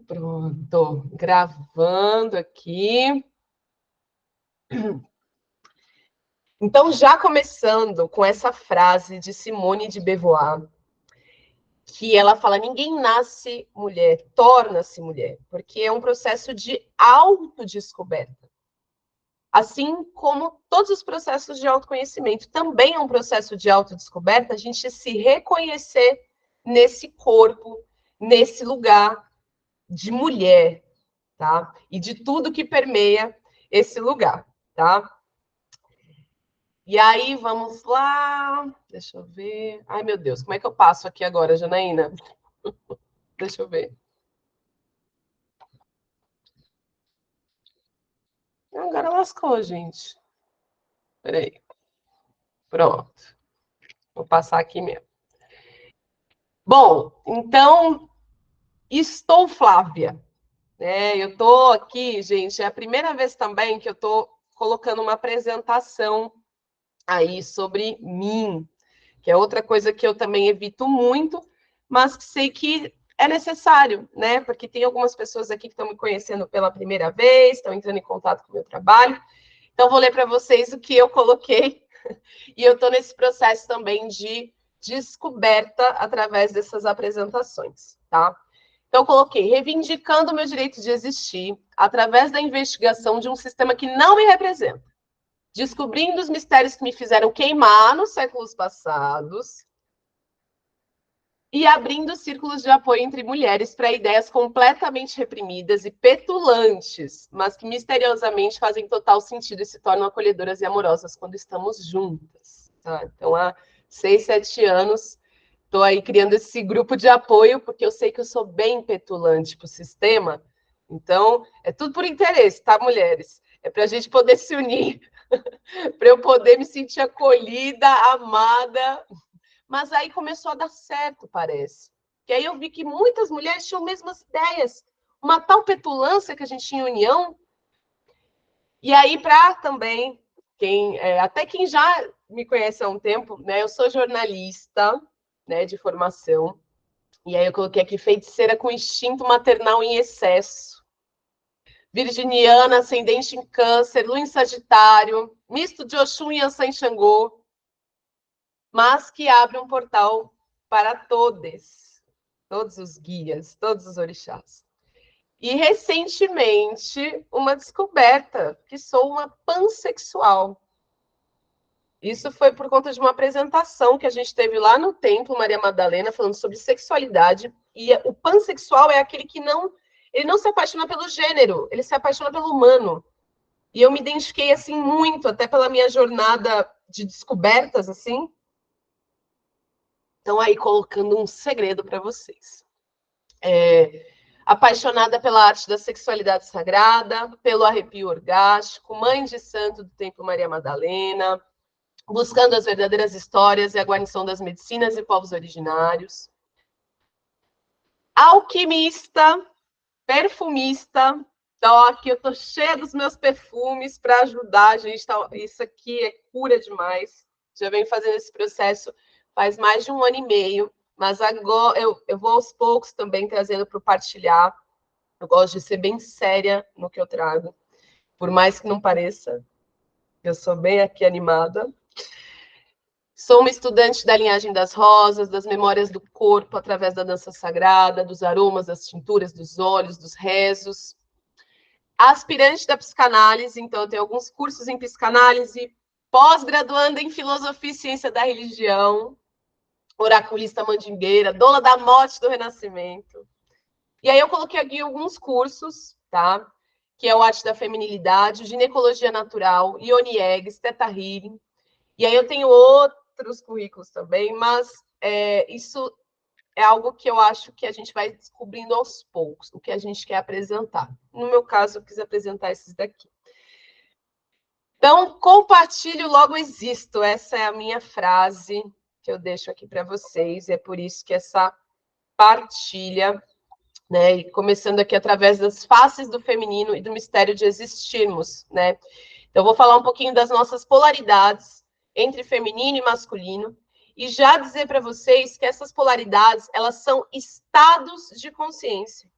Pronto, gravando aqui. Então, já começando com essa frase de Simone de Beauvoir, que ela fala: ninguém nasce mulher, torna-se mulher, porque é um processo de autodescoberta. Assim como todos os processos de autoconhecimento, também é um processo de autodescoberta, a gente se reconhecer nesse corpo, nesse lugar de mulher, tá? E de tudo que permeia esse lugar, tá? E aí, vamos lá. Deixa eu ver. Ai, meu Deus, como é que eu passo aqui agora, Janaína? Deixa eu ver. Agora lascou, gente. Peraí. Pronto. Vou passar aqui mesmo. Bom, então, estou Flávia. Eu estou aqui, gente, é a primeira vez também que eu estou colocando uma apresentação aí sobre mim, que é outra coisa que eu também evito muito, mas que sei que é necessário, né? Porque tem algumas pessoas aqui que estão me conhecendo pela primeira vez, estão entrando em contato com o meu trabalho. Então, vou ler para vocês o que eu coloquei. E eu estou nesse processo também de descoberta através dessas apresentações, tá? Então, eu coloquei: reivindicando o meu direito de existir através da investigação de um sistema que não me representa, descobrindo os mistérios que me fizeram queimar nos séculos passados e abrindo círculos de apoio entre mulheres para ideias completamente reprimidas e petulantes, mas que misteriosamente fazem total sentido e se tornam acolhedoras e amorosas quando estamos juntas. Tá? Então, há 6, 7 anos, estou aí criando esse grupo de apoio, porque eu sei que eu sou bem petulante para o sistema. Então, é tudo por interesse, tá, mulheres? É para a gente poder se unir, para eu poder me sentir acolhida, amada. Mas aí começou a dar certo, parece. Que aí eu vi que muitas mulheres tinham as mesmas ideias. Uma tal petulância que a gente tinha união. E aí, para também, até quem já me conhece há um tempo, né? Eu sou jornalista, né, de formação. E aí eu coloquei aqui: feiticeira com instinto maternal em excesso. Virginiana, ascendente em câncer, lua em sagitário, misto de Oxum e Ansan em Xangô, mas que abre um portal para todos os guias, todos os orixás. E recentemente, uma descoberta, que sou uma pansexual. Isso foi por conta de uma apresentação que a gente teve lá no Templo Maria Madalena, falando sobre sexualidade. E o pansexual é aquele que ele não se apaixona pelo gênero, ele se apaixona pelo humano. E eu me identifiquei assim muito, até pela minha jornada de descobertas, assim. Então, aí, colocando um segredo para vocês. Apaixonada pela arte da sexualidade sagrada, pelo arrepio orgástico, mãe de santo do Templo Maria Madalena, buscando as verdadeiras histórias e a guarnição das medicinas e povos originários. Alquimista, perfumista. Então, aqui eu tô cheia dos meus perfumes para ajudar a gente. Isso aqui é cura demais. Já venho fazendo esse processo faz mais de 1 ano e meio, mas agora eu vou aos poucos também trazendo para partilhar. Eu gosto de ser bem séria no que eu trago, por mais que não pareça. Eu sou bem aqui animada. Sou uma estudante da linhagem das rosas, das memórias do corpo através da dança sagrada, dos aromas, das tinturas, dos olhos, dos rezos. Aspirante da psicanálise, então eu tenho alguns cursos em psicanálise, pós-graduanda em filosofia e ciência da religião, oraculista mandingueira, doula da morte do renascimento. E aí eu coloquei aqui alguns cursos, tá? Que é o Arte da Feminilidade, Ginecologia Natural, Ioni Eggs, Theta Healing. E aí eu tenho outros currículos também, mas isso é algo que eu acho que a gente vai descobrindo aos poucos, o que a gente quer apresentar. No meu caso, eu quis apresentar esses daqui. Então, compartilho, logo existo. Essa é a minha frase que eu deixo aqui para vocês. É por isso que essa partilha, né? E começando aqui através das faces do feminino e do mistério de existirmos, né? Então, eu vou falar um pouquinho das nossas polaridades entre feminino e masculino, e já dizer para vocês que essas polaridades, elas são estados de consciência.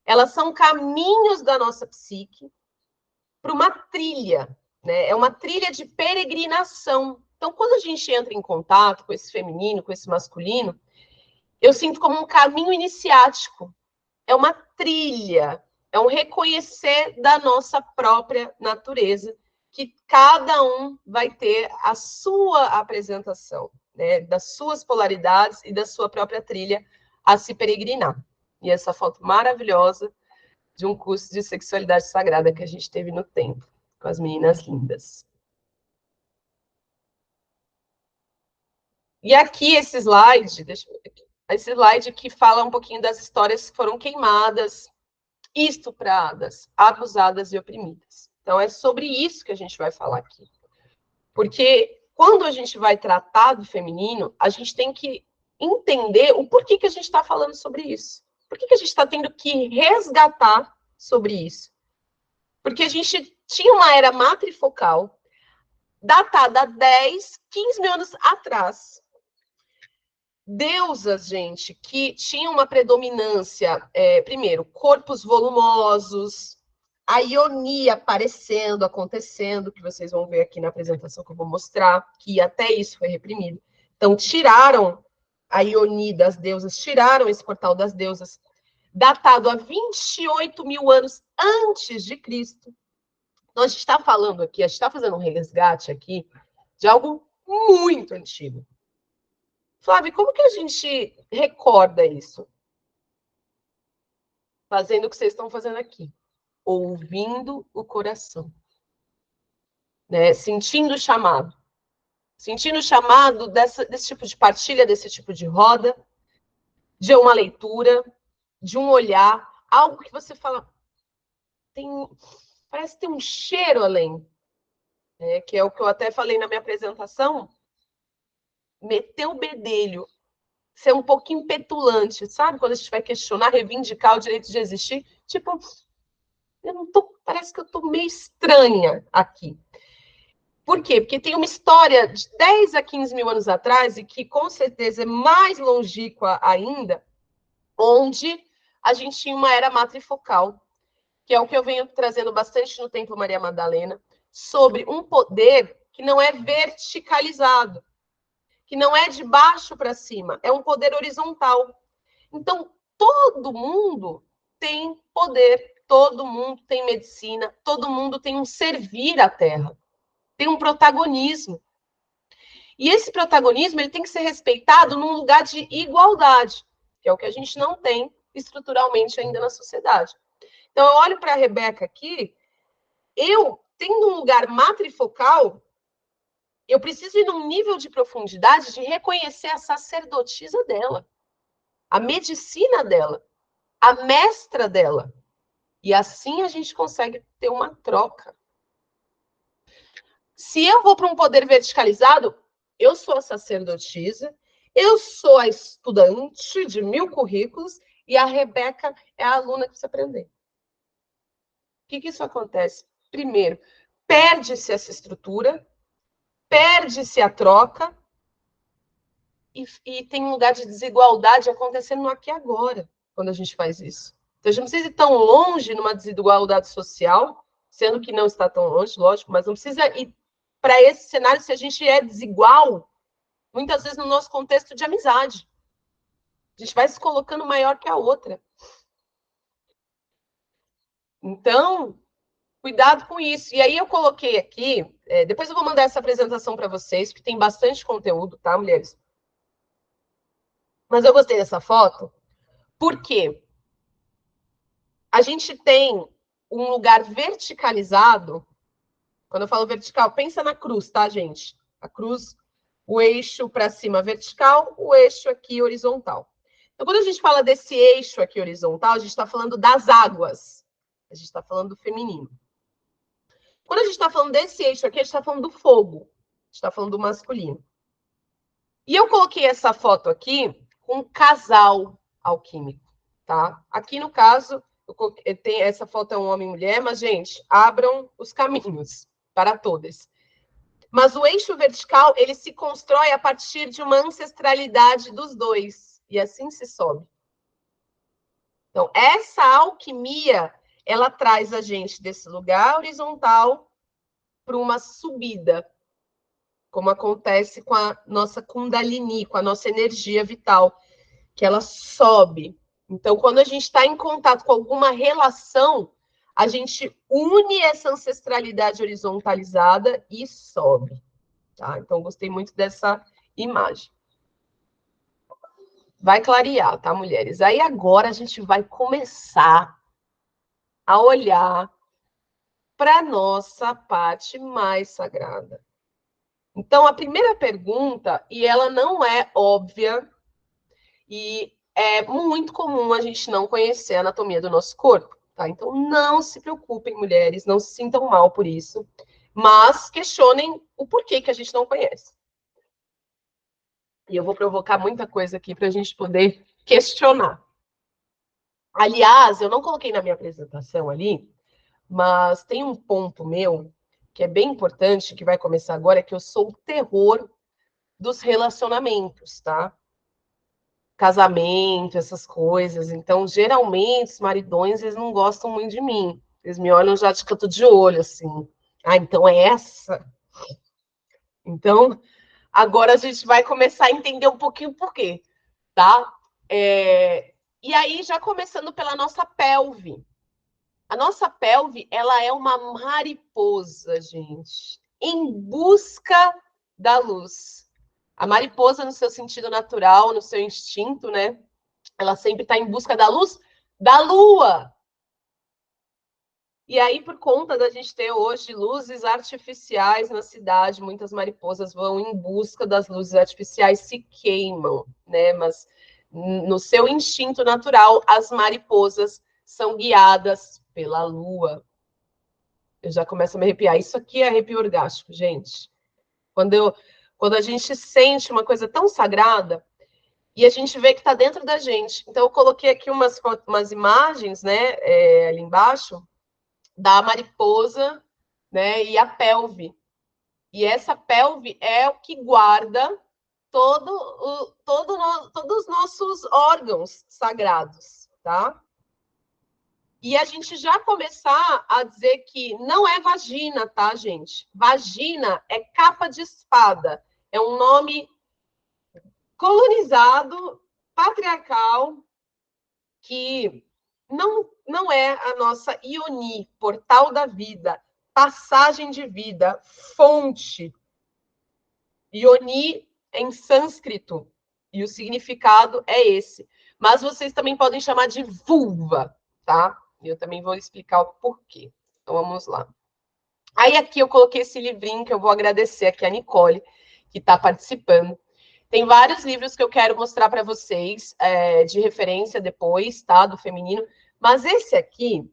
Elas são caminhos da nossa psique para uma trilha, né? É uma trilha de peregrinação. Então, quando a gente entra em contato com esse feminino, com esse masculino, eu sinto como um caminho iniciático. É uma trilha, é um reconhecer da nossa própria natureza, que cada um vai ter a sua apresentação, né, das suas polaridades e da sua própria trilha a se peregrinar. E essa foto maravilhosa de um curso de sexualidade sagrada que a gente teve no templo, com as meninas lindas. E aqui esse slide, esse slide que fala um pouquinho das histórias que foram queimadas, estupradas, abusadas e oprimidas. Então, é sobre isso que a gente vai falar aqui. Porque quando a gente vai tratar do feminino, a gente tem que entender o porquê que a gente está falando sobre isso. Por que a gente está tendo que resgatar sobre isso? Porque a gente tinha uma era matrifocal, datada há 10, 15 mil anos atrás. Deusas, gente, que tinham uma predominância, primeiro, corpos volumosos, a ionia aparecendo, acontecendo, que vocês vão ver aqui na apresentação que eu vou mostrar, que até isso foi reprimido. Então, tiraram a ionia das deusas, tiraram esse portal das deusas, datado há 28 mil anos antes de Cristo. Então, a gente está falando aqui, a gente está fazendo um resgate aqui de algo muito antigo. Flávia, como que a gente recorda isso? Fazendo o que vocês estão fazendo aqui. Ouvindo o coração. Né? Sentindo o chamado. Sentindo o chamado desse tipo de partilha, desse tipo de roda, de uma leitura, de um olhar, algo que você fala, parece ter um cheiro além, né? Que é o que eu até falei na minha apresentação, meter o bedelho, ser um pouquinho petulante, sabe? Quando a gente vai questionar, reivindicar o direito de existir, tipo, parece que eu tô meio estranha aqui. Por quê? Porque tem uma história de 10 a 15 mil anos atrás, e que com certeza é mais longínqua ainda, onde a gente tinha uma era matrifocal, que é o que eu venho trazendo bastante no Templo Maria Madalena, sobre um poder que não é verticalizado, que não é de baixo para cima, é um poder horizontal. Então, todo mundo tem poder, todo mundo tem medicina, todo mundo tem um servir à Terra, tem um protagonismo. E esse protagonismo ele tem que ser respeitado num lugar de igualdade, que é o que a gente não tem estruturalmente ainda na sociedade. Então, eu olho para a Rebeca aqui, eu, tendo um lugar matrifocal, eu preciso ir num nível de profundidade de reconhecer a sacerdotisa dela, a medicina dela, a mestra dela. E assim a gente consegue ter uma troca. Se eu vou para um poder verticalizado, eu sou a sacerdotisa, eu sou a estudante de 1000 currículos e a Rebeca é a aluna que precisa aprender. O que isso acontece? Primeiro, perde-se essa estrutura, perde-se a troca e tem um lugar de desigualdade acontecendo no aqui e agora, quando a gente faz isso. Então, a gente não precisa ir tão longe numa desigualdade social, sendo que não está tão longe, lógico, mas não precisa ir para esse cenário se a gente é desigual, muitas vezes no nosso contexto de amizade. A gente vai se colocando maior que a outra. Então, cuidado com isso. E aí eu coloquei aqui, depois eu vou mandar essa apresentação para vocês, que tem bastante conteúdo, tá, mulheres? Mas eu gostei dessa foto, porque a gente tem um lugar verticalizado. Quando eu falo vertical, pensa na cruz, tá, gente? A cruz, o eixo para cima vertical, o eixo aqui horizontal. Então, quando a gente fala desse eixo aqui horizontal, a gente está falando das águas. A gente está falando do feminino. Quando a gente está falando desse eixo aqui, a gente está falando do fogo. A gente está falando do masculino. E eu coloquei essa foto aqui com um casal alquímico, tá? Aqui, no caso, essa foto é um homem e mulher, mas, gente, abram os caminhos para todas. Mas o eixo vertical, ele se constrói a partir de uma ancestralidade dos dois. E assim se sobe. Então, essa alquimia, ela traz a gente desse lugar horizontal para uma subida, como acontece com a nossa Kundalini, com a nossa energia vital, que ela sobe. Então, quando a gente está em contato com alguma relação, a gente une essa ancestralidade horizontalizada e sobe. Tá? Então, gostei muito dessa imagem. Vai clarear, tá, mulheres? Aí agora a gente vai começar a olhar para a nossa parte mais sagrada. Então, a primeira pergunta, e ela não é óbvia, e é muito comum a gente não conhecer a anatomia do nosso corpo, tá? Então, não se preocupem, mulheres, não se sintam mal por isso, mas questionem o porquê que a gente não conhece. E eu vou provocar muita coisa aqui para a gente poder questionar. Aliás, eu não coloquei na minha apresentação ali, mas tem um ponto meu que é bem importante, que vai começar agora, que eu sou o terror dos relacionamentos, tá? Casamento, essas coisas. Então, geralmente, os maridões, eles não gostam muito de mim. Eles me olham já de canto de olho, assim. Ah, então é essa? Então, agora a gente vai começar a entender um pouquinho por quê, tá? E aí, já começando pela nossa pelve. A nossa pelve, ela é uma mariposa, gente, em busca da luz. A mariposa, no seu sentido natural, no seu instinto, né? Ela sempre está em busca da luz da lua. E aí, por conta da gente ter hoje luzes artificiais na cidade, muitas mariposas vão em busca das luzes artificiais, se queimam, né? Mas no seu instinto natural, as mariposas são guiadas pela lua. Eu já começo a me arrepiar. Isso aqui é arrepio orgástico, gente. Quando a gente sente uma coisa tão sagrada e a gente vê que está dentro da gente. Então, eu coloquei aqui umas imagens, né, ali embaixo, da mariposa, né, e a pelve. E essa pelve é o que guarda todos os nossos órgãos sagrados, tá? E a gente já começar a dizer que não é vagina, tá, gente? Vagina é capa de espada. É um nome colonizado, patriarcal, que não é a nossa Ioni, portal da vida, passagem de vida, fonte. Ioni é em sânscrito, e o significado é esse. Mas vocês também podem chamar de vulva, tá? Eu também vou explicar o porquê. Então, vamos lá. Aí, aqui eu coloquei esse livrinho que eu vou agradecer aqui a Nicole, que está participando. Tem vários livros que eu quero mostrar para vocês, de referência depois, tá? Do feminino. Mas esse aqui,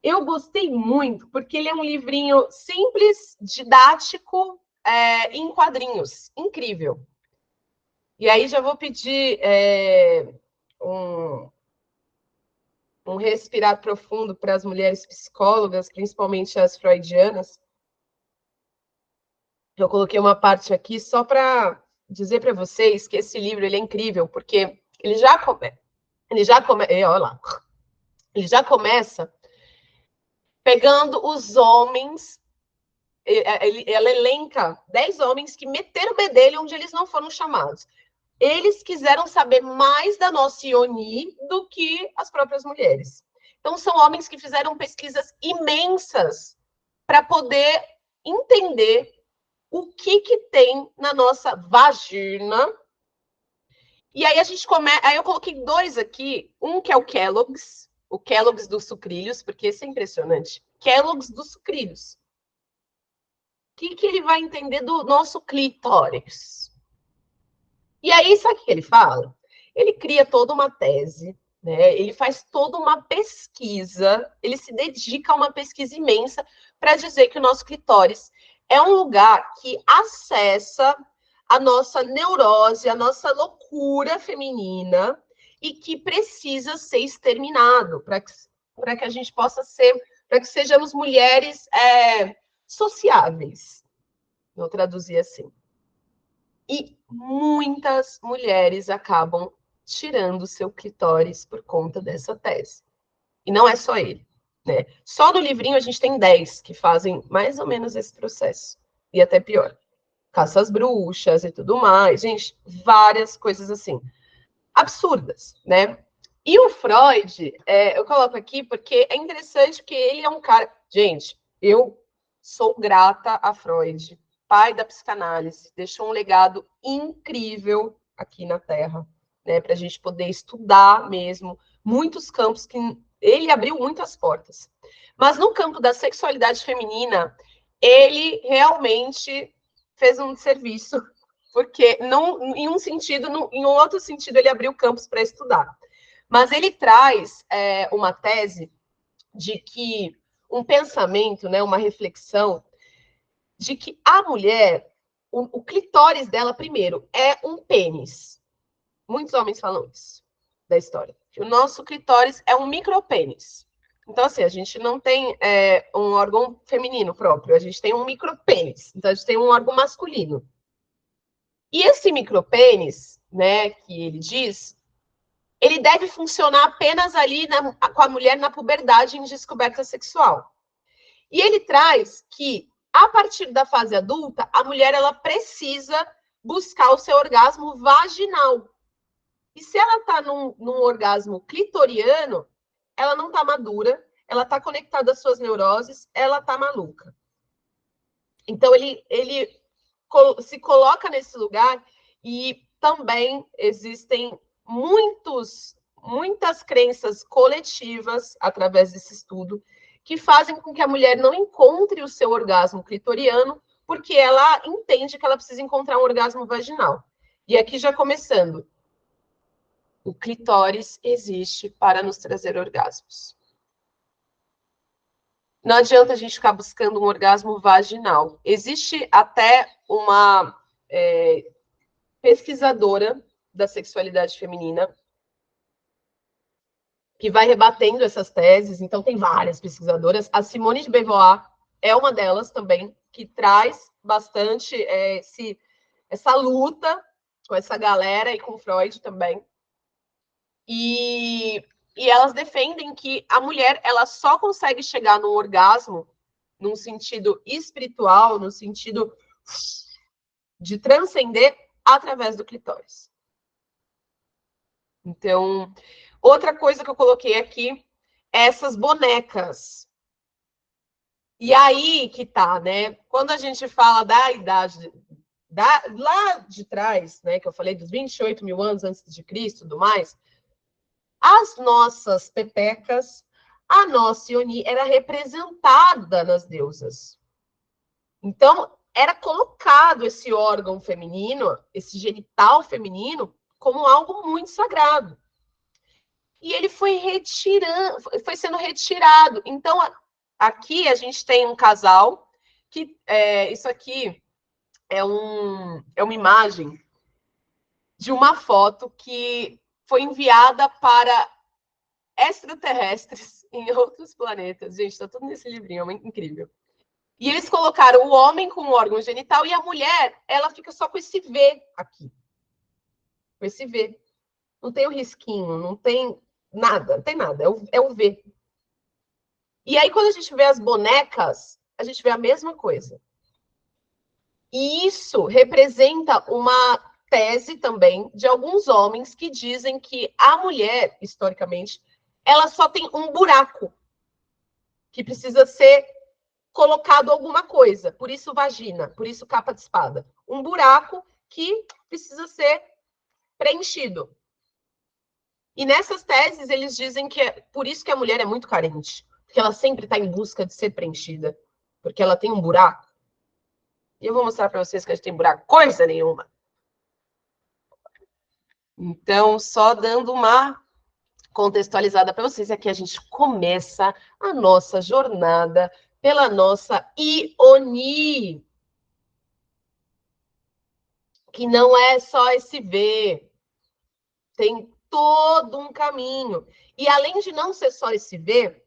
eu gostei muito, porque ele é um livrinho simples, didático, em quadrinhos. Incrível. E aí já vou pedir um respirar profundo para as mulheres psicólogas, principalmente as freudianas. Eu coloquei uma parte aqui só para dizer para vocês que esse livro ele é incrível, porque ele já começa pegando os homens. Ela elenca 10 homens que meteram o bedelho onde eles não foram chamados. Eles quiseram saber mais da nossa Ioni do que as próprias mulheres. Então, são homens que fizeram pesquisas imensas para poder entender o que tem na nossa vagina. E aí aí eu coloquei dois aqui, um que é o Kellogg's dos sucrilhos, porque esse é impressionante. Kellogg's dos sucrilhos. O que ele vai entender do nosso clítoris? E aí, sabe o que ele fala? Ele cria toda uma tese, né? Ele faz toda uma pesquisa, ele se dedica a uma pesquisa imensa para dizer que o nosso clitóris é um lugar que acessa a nossa neurose, a nossa loucura feminina e que precisa ser exterminado para que a gente possa ser, para que sejamos mulheres sociáveis. Vou traduzir assim. E muitas mulheres acabam tirando o seu clitóris por conta dessa tese. E não é só ele, né? Só no livrinho a gente tem 10 que fazem mais ou menos esse processo. E até pior. Caça às bruxas e tudo mais. Gente, várias coisas assim. Absurdas, né? E o Freud, eu coloco aqui porque é interessante, porque ele é um cara... Gente, eu sou grata a Freud, pai da psicanálise, deixou um legado incrível aqui na Terra, né, para a gente poder estudar mesmo muitos campos que ele abriu muitas portas. Mas no campo da sexualidade feminina, ele realmente fez um serviço, porque não, em um sentido, em outro sentido, ele abriu campos para estudar. Mas ele traz uma tese de que um pensamento, né, uma reflexão, de que a mulher, o clitóris dela, primeiro, é um pênis. Muitos homens falam isso, da história. Que o nosso clitóris é um micropênis. Então, assim, a gente não tem um órgão feminino próprio, a gente tem um micropênis. Então, a gente tem um órgão masculino. E esse micropênis, né, que ele diz, ele deve funcionar apenas ali com a mulher na puberdade em descoberta sexual. E ele traz que, a partir da fase adulta, a mulher ela precisa buscar o seu orgasmo vaginal. E se ela está num orgasmo clitoriano, ela não está madura, ela está conectada às suas neuroses, ela está maluca. Então, ele se coloca nesse lugar e também existem muitas crenças coletivas, através desse estudo, que fazem com que a mulher não encontre o seu orgasmo clitoriano, porque ela entende que ela precisa encontrar um orgasmo vaginal. E aqui já começando, o clitóris existe para nos trazer orgasmos. Não adianta a gente ficar buscando um orgasmo vaginal. Existe até uma pesquisadora da sexualidade feminina que vai rebatendo essas teses. Então, tem várias pesquisadoras. A Simone de Beauvoir é uma delas também, que traz bastante essa luta com essa galera e com Freud também. E elas defendem que a mulher ela só consegue chegar no orgasmo num sentido espiritual, no sentido de transcender através do clitóris. Então, outra coisa que eu coloquei aqui é essas bonecas. E aí que tá, né? Quando a gente fala da idade lá de trás, né, que eu falei dos 28 mil anos antes de Cristo e tudo mais, as nossas pepecas, a nossa Ioni era representada nas deusas. Então, era colocado esse órgão feminino, esse genital feminino, como algo muito sagrado. E ele foi sendo retirado. Então, aqui a gente tem um casal que isso aqui é uma imagem de uma foto que foi enviada para extraterrestres em outros planetas. Gente, está tudo nesse livrinho, é incrível. E eles colocaram o homem com o órgão genital e a mulher, ela fica só com esse V aqui. Com esse V. Não tem o risquinho, não tem nada, não tem nada, é o V. E aí, quando a gente vê as bonecas, a gente vê a mesma coisa. E isso representa uma tese também de alguns homens que dizem que a mulher, historicamente, ela só tem um buraco que precisa ser colocado alguma coisa. Por isso vagina, por isso capa de espada. Um buraco que precisa ser preenchido. E nessas teses, eles dizem que é por isso que a mulher é muito carente. Porque ela sempre está em busca de ser preenchida. Porque ela tem um buraco. E eu vou mostrar para vocês que a gente tem buraco coisa nenhuma. Então, só dando uma contextualizada para vocês, aqui a gente começa a nossa jornada pela nossa Ioni, que não é só esse V, tem todo um caminho. E além de não ser só esse V,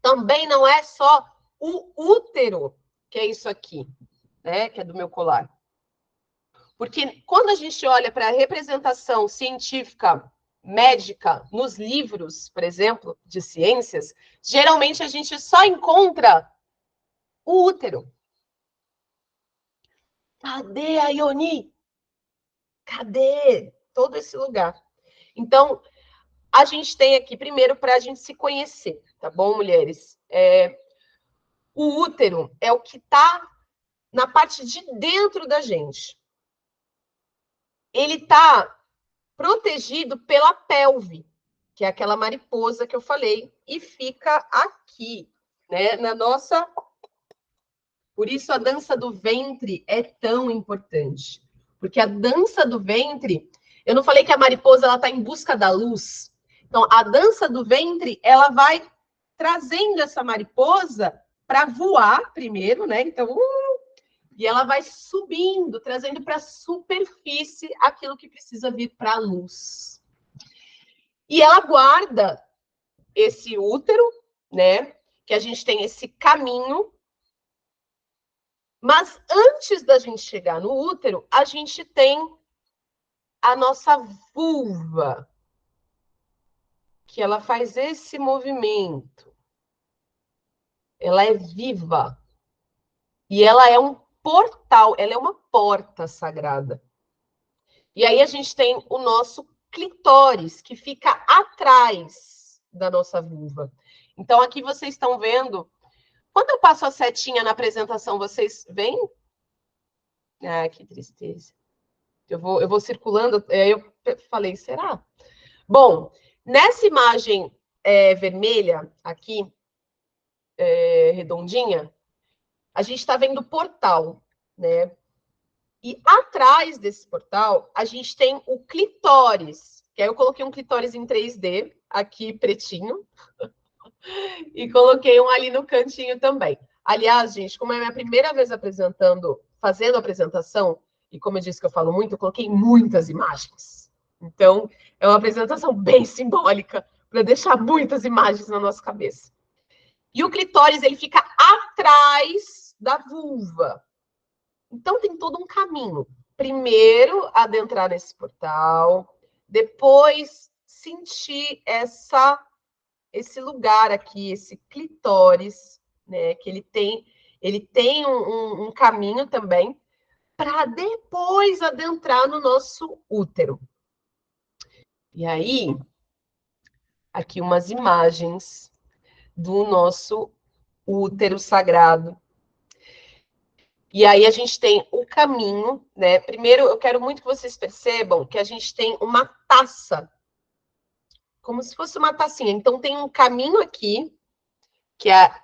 também não é só o útero, que é isso aqui, né, que é do meu colar. Porque quando a gente olha para a representação científica médica, nos livros, por exemplo, de ciências, geralmente a gente só encontra o útero. Cadê a Ioni? Cadê todo esse lugar? Então, a gente tem aqui, primeiro, para a gente se conhecer, tá bom, mulheres? O útero é o que está na parte de dentro da gente. Ele está protegido pela pelve, que é aquela mariposa que eu falei, e fica aqui, né, na nossa... Por isso a dança do ventre é tão importante. Porque a dança do ventre, eu não falei que a mariposa ela está em busca da luz. Então, a dança do ventre, ela vai trazendo essa mariposa para voar primeiro, né? Então, e ela vai subindo, trazendo para a superfície aquilo que precisa vir para a luz. E ela guarda esse útero, né? Que a gente tem esse caminho. Mas antes da gente chegar no útero, a gente tem a nossa vulva, que ela faz esse movimento. Ela é viva. E ela é um portal, ela é uma porta sagrada. E aí a gente tem o nosso clitóris, que fica atrás da nossa vulva. Então, aqui vocês estão vendo. Quando eu passo a setinha na apresentação, vocês veem? Ah, que tristeza. Eu vou circulando. Eu falei, será? Bom, nessa imagem vermelha aqui, redondinha, a gente está vendo o portal, né? E atrás desse portal, a gente tem o clitóris, que aí eu coloquei um clitóris em 3D, aqui pretinho, e coloquei um ali no cantinho também. Aliás, gente, como é a minha primeira vez fazendo a apresentação, e como eu disse que eu falo muito, eu coloquei muitas imagens. Então, é uma apresentação bem simbólica, para deixar muitas imagens na nossa cabeça. E o clitóris, ele fica atrás da vulva. Então, tem todo um caminho. Primeiro, adentrar nesse portal, depois sentir esse lugar aqui, esse clitóris, né? Que ele tem um caminho também para depois adentrar no nosso útero. E aí, aqui umas imagens do nosso útero sagrado. E aí a gente tem o caminho, né? Primeiro, eu quero muito que vocês percebam que a gente tem uma taça, como se fosse uma tacinha. Então, tem um caminho aqui, que é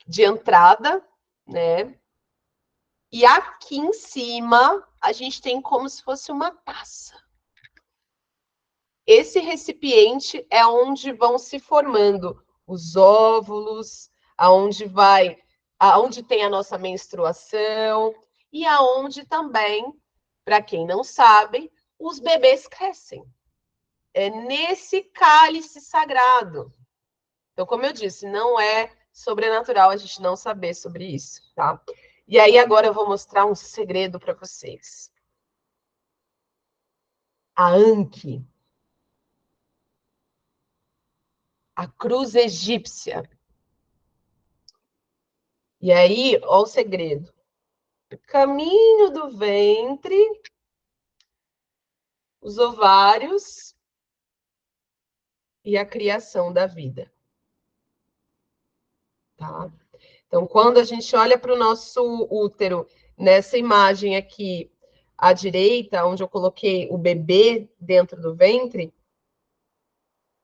de entrada, né? E aqui em cima, a gente tem como se fosse uma taça. Esse recipiente é onde vão se formando os óvulos, aonde tem a nossa menstruação e aonde também, para quem não sabe, os bebês crescem. É nesse cálice sagrado. Então, como eu disse, não é sobrenatural a gente não saber sobre isso, tá? E aí agora eu vou mostrar um segredo para vocês. A Anki, a cruz egípcia. E aí, ó o segredo. O caminho do ventre, os ovários e a criação da vida. Tá? Então, quando a gente olha para o nosso útero, nessa imagem aqui à direita, onde eu coloquei o bebê dentro do ventre,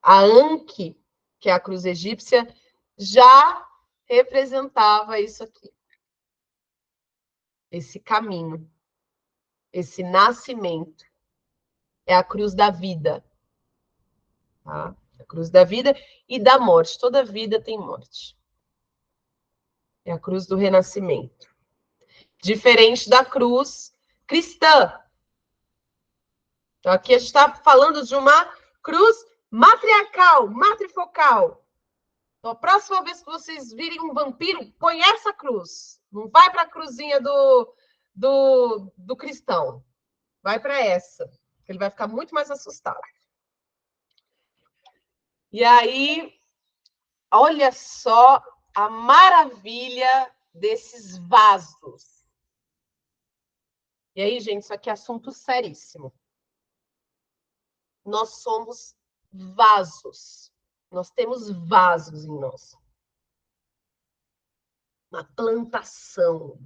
a Anki, que é a cruz egípcia, já representava isso aqui. Esse caminho, esse nascimento. É a cruz da vida. Tá? A cruz da vida e da morte. Toda vida tem morte. É a cruz do renascimento. Diferente da cruz cristã. Então, aqui a gente está falando de uma cruz matriarcal, matrifocal. Então, a próxima vez que vocês virem um vampiro, põe essa cruz. Não vai para a cruzinha do cristão. Vai para essa. Ele vai ficar muito mais assustado. E aí, olha só a maravilha desses vasos. E aí, gente, isso aqui é assunto seríssimo. Nós somos vasos. Nós temos vasos em nós. Uma plantação.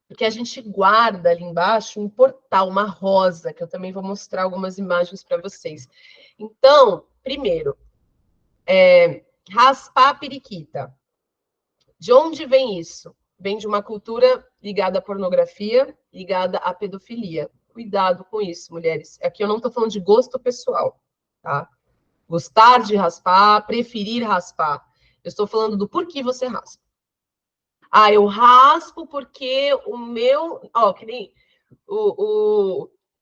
Porque a gente guarda ali embaixo um portal, uma rosa, que eu também vou mostrar algumas imagens para vocês. Então, primeiro, raspar a periquita. De onde vem isso? Vem de uma cultura ligada à pornografia, ligada à pedofilia. Cuidado com isso, mulheres. Aqui eu não estou falando de gosto pessoal, tá? Gostar de raspar, preferir raspar. Eu estou falando do porquê você raspa. Ah, eu raspo porque o meu... Ó, que nem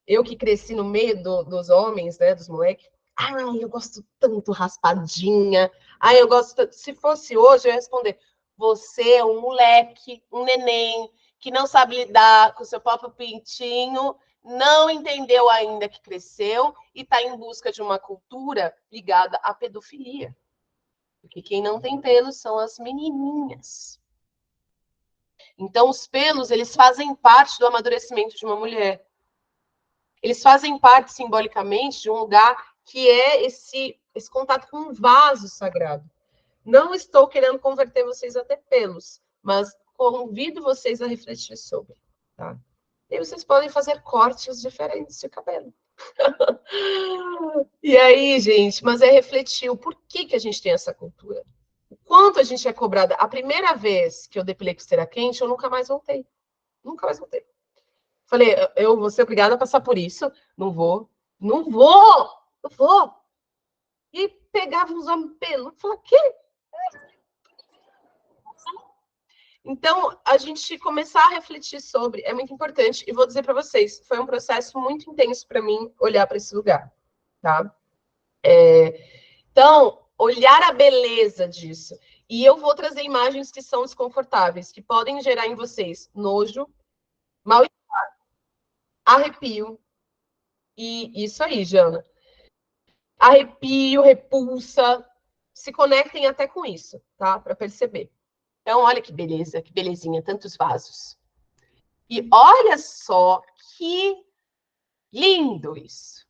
eu que cresci no meio dos homens, né, dos moleques. Ai, eu gosto tanto raspadinha. Ai, eu gosto tanto. Se fosse hoje, eu ia responder: você é um moleque, um neném, que não sabe lidar com o seu próprio pintinho, não entendeu ainda que cresceu e está em busca de uma cultura ligada à pedofilia. Porque quem não tem pelos são as menininhas. Então, os pelos, eles fazem parte do amadurecimento de uma mulher. Eles fazem parte, simbolicamente, de um lugar que é esse contato com um vaso sagrado. Não estou querendo converter vocês a ter pelos, mas convido vocês a refletir sobre, tá? E vocês podem fazer cortes diferentes de cabelo. E aí, gente, mas é refletir o porquê que a gente tem essa cultura. O quanto a gente é cobrada. A primeira vez que eu depilei costela quente, eu nunca mais voltei. Nunca mais voltei. Falei, eu vou ser obrigada a passar por isso. Não vou. Não vou! Não vou! E pegava uns homens peludos. Falei, quê? Então, a gente começar a refletir sobre é muito importante. E vou dizer para vocês, foi um processo muito intenso para mim olhar para esse lugar, tá? Então, olhar a beleza disso. E eu vou trazer imagens que são desconfortáveis, que podem gerar em vocês nojo, mal-estar, arrepio. E isso aí, Jana. Arrepio, repulsa. Se conectem até com isso, tá? Para perceber. Então, olha que beleza, que belezinha, tantos vasos. E olha só que lindo isso.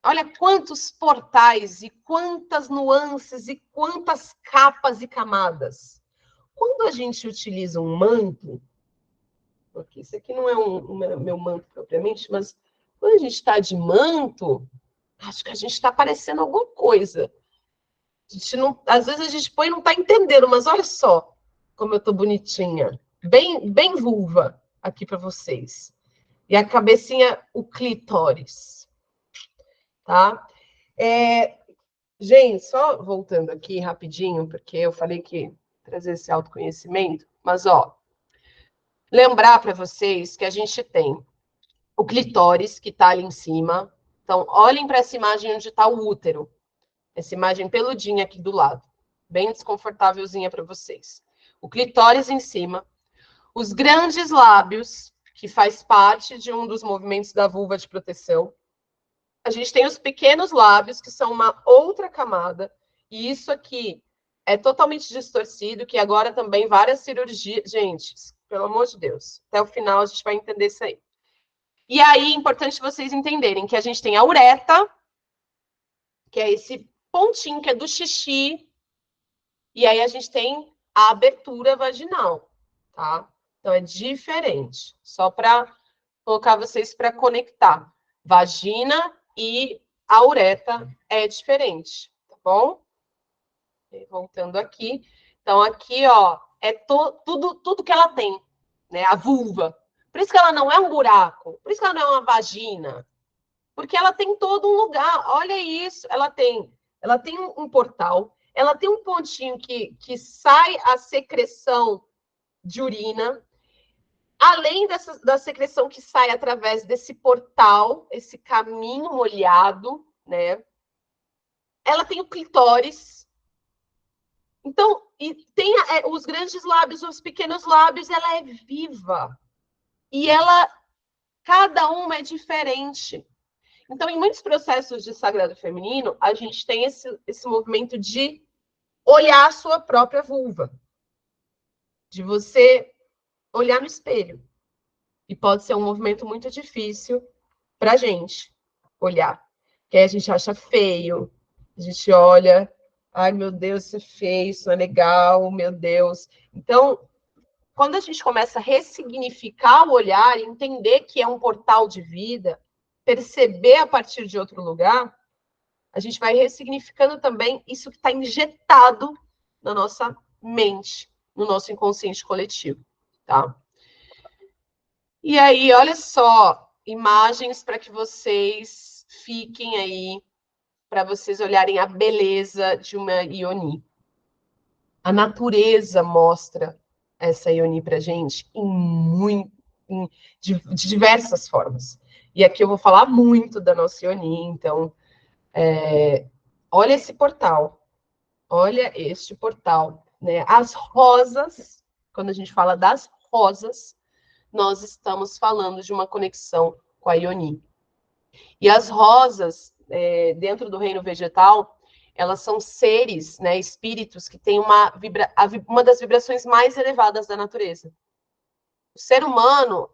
Olha quantos portais e quantas nuances e quantas capas e camadas. Quando a gente utiliza um manto, porque isso aqui não é meu manto propriamente, mas quando a gente está de manto, acho que a gente está parecendo alguma coisa. A gente não, às vezes a gente põe e não está entendendo, mas olha só como eu estou bonitinha. Bem vulva aqui para vocês. E a cabecinha, o clítoris. Tá? Gente, só voltando aqui rapidinho, porque eu falei que trazer esse autoconhecimento, mas ó, lembrar para vocês que a gente tem o clitóris que está ali em cima. Então, olhem para essa imagem onde está o útero. Essa imagem peludinha aqui do lado. Bem desconfortávelzinha para vocês. O clitóris em cima. Os grandes lábios, que faz parte de um dos movimentos da vulva de proteção. A gente tem os pequenos lábios, que são uma outra camada. E isso aqui é totalmente distorcido, que agora também várias cirurgias... Gente, pelo amor de Deus. Até o final a gente vai entender isso aí. E aí, é importante vocês entenderem que a gente tem a ureta, que é esse pontinho que é do xixi, e aí a gente tem a abertura vaginal, tá? Então é diferente, só para colocar vocês para conectar. Vagina e a ureta é diferente, tá bom? E voltando aqui. Então aqui, ó, é tudo que ela tem, né? A vulva. Por isso que ela não é um buraco, por isso que ela não é uma vagina, porque ela tem todo um lugar. Olha isso, ela tem um portal, ela tem um pontinho que sai a secreção de urina, além da secreção que sai através desse portal, esse caminho molhado, né? Ela tem o clitóris. Então, e tem os grandes lábios, os pequenos lábios, ela é viva. E ela, cada uma é diferente. Então, em muitos processos de sagrado feminino, a gente tem esse movimento de olhar a sua própria vulva, de você olhar no espelho. E pode ser um movimento muito difícil para a gente olhar. Porque aí a gente acha feio, a gente olha, ai meu Deus, isso é feio, isso não é legal, meu Deus. Então, quando a gente começa a ressignificar o olhar, entender que é um portal de vida, perceber a partir de outro lugar, a gente vai ressignificando também isso que está injetado na nossa mente, no nosso inconsciente coletivo, tá? E aí, olha só, imagens para que vocês fiquem aí, para vocês olharem a beleza de uma Ioni. A natureza mostra essa Ioni para a gente de diversas formas. E aqui eu vou falar muito da nossa Ioni, então, olha esse portal. Olha este portal, né? As rosas, quando a gente fala das rosas, nós estamos falando de uma conexão com a Ioni. E as rosas, dentro do reino vegetal, elas são seres, né, espíritos que têm uma das vibrações mais elevadas da natureza. O ser humano,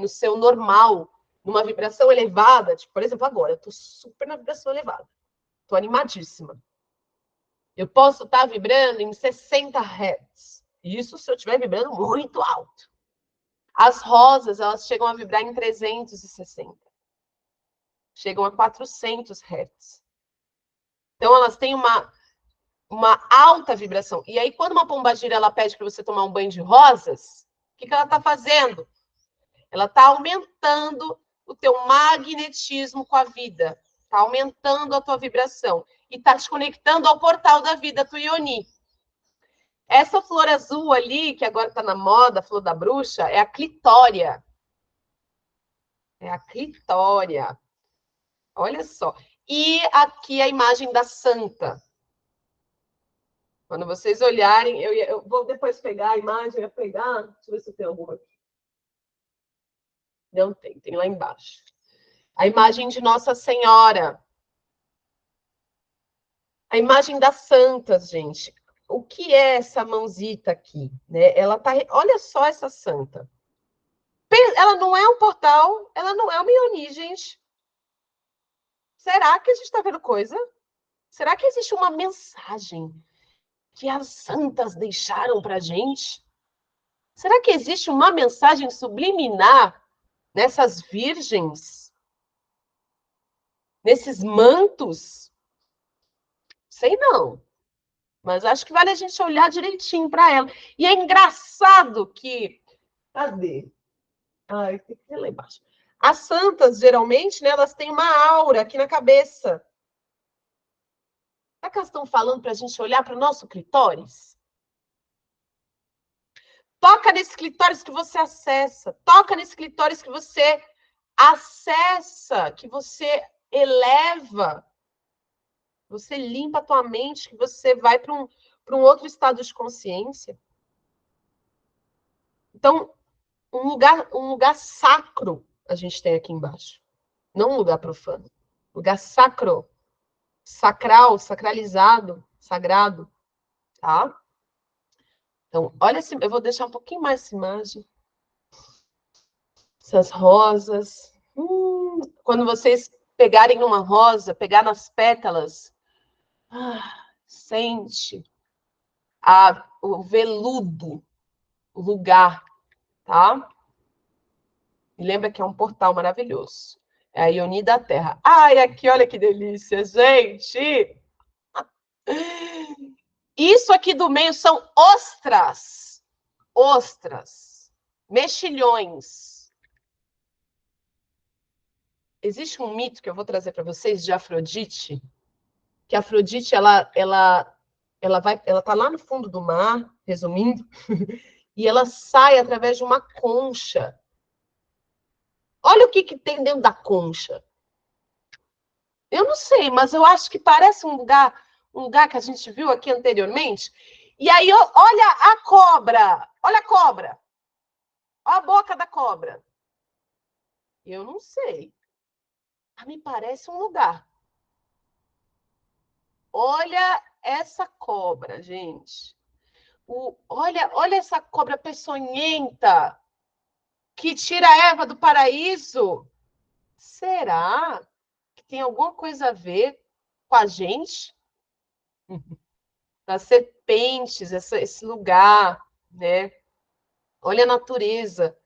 no seu normal, numa vibração elevada, tipo, por exemplo, agora, eu estou super na vibração elevada, estou animadíssima. Eu posso estar vibrando em 60 Hz. Isso se eu estiver vibrando muito alto. As rosas, elas chegam a vibrar em 360. Chegam a 400 Hz. Então, elas têm uma alta vibração. E aí, quando uma pombagira ela pede para você tomar um banho de rosas, o que ela está fazendo? Ela está aumentando o teu magnetismo com a vida. Está aumentando a tua vibração. E está te conectando ao portal da vida, tu Ioni. Essa flor azul ali, que agora está na moda, a flor da bruxa, é a clitória. É a clitória. Olha só. E aqui a imagem da santa. Quando vocês olharem, eu vou depois pegar a imagem, eu pegar. Deixa eu ver se tem alguma aqui. Não tem, tem lá embaixo. A imagem de Nossa Senhora. A imagem das santas, gente. O que é essa mãozita aqui? Né? Ela tá. Olha só essa santa. Ela não é um portal, ela não é uma Ioni, gente. Será que a gente está vendo coisa? Será que existe uma mensagem que as santas deixaram para a gente? Será que existe uma mensagem subliminar nessas virgens? Nesses mantos? Sei não. Mas acho que vale a gente olhar direitinho para ela. E é engraçado que... Cadê? Ai, tem que ir lá embaixo. As santas, geralmente, né, elas têm uma aura aqui na cabeça. Será que elas estão falando para a gente olhar para o nosso clitóris? Toca nesse clitóris que você acessa. Toca nesse clitóris que você acessa, que você eleva. Você limpa a tua mente, que você vai para um outro estado de consciência. Então, um lugar sacro a gente tem aqui embaixo. Não um lugar profano. Lugar sacro. Sacral, sacralizado, sagrado. Tá? Então, olha, eu vou deixar um pouquinho mais essa imagem. Essas rosas. Quando vocês pegarem uma rosa, pegar nas pétalas, sente o veludo, o lugar, tá? E lembra que é um portal maravilhoso. É a Ioni da Terra. Ai, aqui, olha que delícia, gente! Isso aqui do meio são ostras. Ostras. Mexilhões. Existe um mito que eu vou trazer para vocês de Afrodite, que a Afrodite, ela tá lá no fundo do mar, resumindo, e ela sai através de uma concha. Olha o que tem dentro da concha. Eu não sei, mas eu acho que parece um lugar que a gente viu aqui anteriormente. E aí, olha a cobra. Olha a cobra. Olha a boca da cobra. Eu não sei. me parece um lugar. Olha essa cobra, gente. Olha essa cobra peçonhenta que tira a Eva do paraíso. Será que tem alguma coisa a ver com a gente? Das serpentes, esse lugar, né? Olha a natureza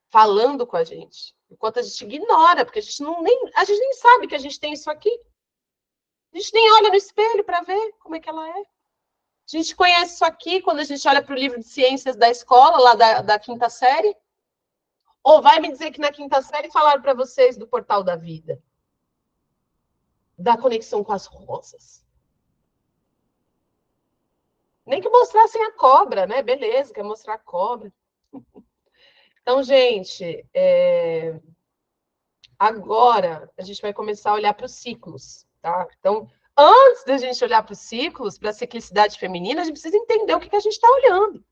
falando com a gente. Enquanto a gente ignora, porque a gente nem sabe que a gente tem isso aqui. A gente nem olha no espelho para ver como é que ela é. A gente conhece isso aqui quando a gente olha para o livro de ciências da escola, lá da quinta série. Ou vai me dizer que na quinta série falaram para vocês do portal da vida, da conexão com as rosas. Nem que mostrassem a cobra, né? Beleza, quer mostrar a cobra. Então, gente, agora a gente vai começar a olhar para os ciclos, tá? Então, antes da gente olhar para os ciclos, para a ciclicidade feminina, a gente precisa entender o que a gente está olhando.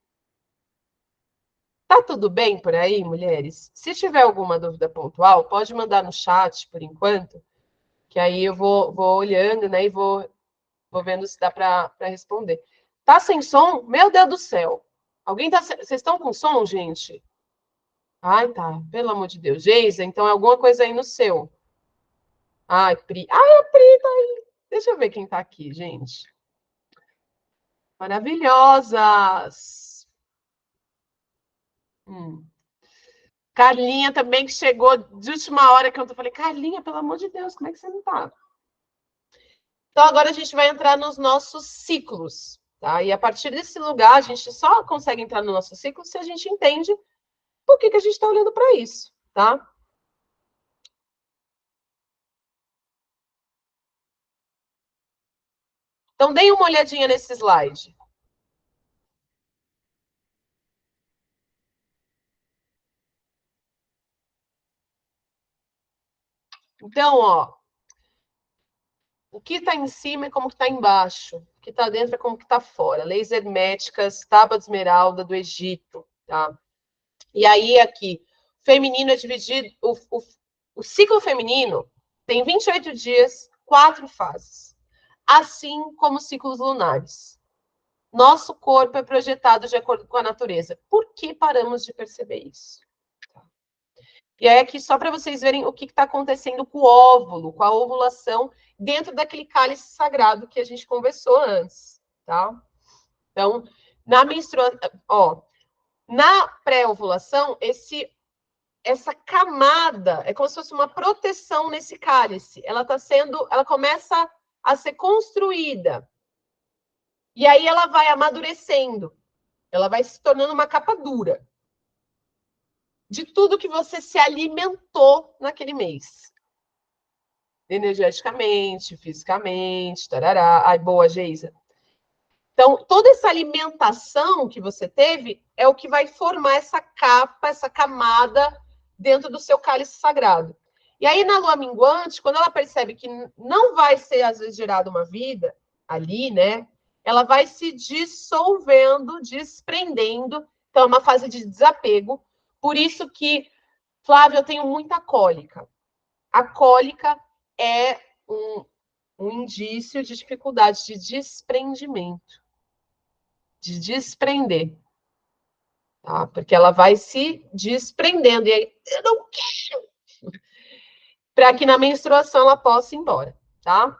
Tá tudo bem por aí, mulheres? Se tiver alguma dúvida pontual, pode mandar no chat por enquanto, que aí eu vou olhando, né, e vou vendo se dá para responder. Tá sem som? Meu Deus do céu. Alguém tá. Vocês estão com som, gente? Ai, tá. Pelo amor de Deus. Geisa, então é alguma coisa aí no seu. Ai, Pri. Ai, a Pri tá aí. Deixa eu ver quem tá aqui, gente. Maravilhosas. Carlinha também, que chegou de última hora que eu falei, Carlinha, pelo amor de Deus, como é que você não tá? Então, agora a gente vai entrar nos nossos ciclos, tá? E a partir desse lugar, a gente só consegue entrar no nosso ciclo se a gente entende por que a gente está olhando para isso, tá? Então, deem uma olhadinha nesse slide. Então, ó, o que está em cima é como que está embaixo, o que está dentro é como que está fora. Leis herméticas, tábua de esmeralda do Egito, tá? E aí, aqui, feminino é dividido, o ciclo feminino tem 28 dias, 4 fases, assim como os ciclos lunares. Nosso corpo é projetado de acordo com a natureza. Por que paramos de perceber isso? E aí, aqui, só para vocês verem o que está acontecendo com o óvulo, com a ovulação, dentro daquele cálice sagrado que a gente conversou antes, tá? Então, na menstruação, ó, na pré-ovulação, essa camada é como se fosse uma proteção nesse cálice. Ela começa a ser construída. E aí ela vai amadurecendo. Ela vai se tornando uma capa dura de tudo que você se alimentou naquele mês. Energeticamente, fisicamente, tarará. Ai, boa, Geisa. Então, toda essa alimentação que você teve é o que vai formar essa capa, essa camada dentro do seu cálice sagrado. E aí, na lua minguante, quando ela percebe que não vai ser, às vezes, gerada uma vida ali, né? Ela vai se dissolvendo, desprendendo. Então, é uma fase de desapego. Por isso que, Flávia, eu tenho muita cólica. A cólica é um indício de dificuldade de desprendimento, de desprender, tá? Porque ela vai se desprendendo, e aí, eu não quero, para que na menstruação ela possa ir embora, tá?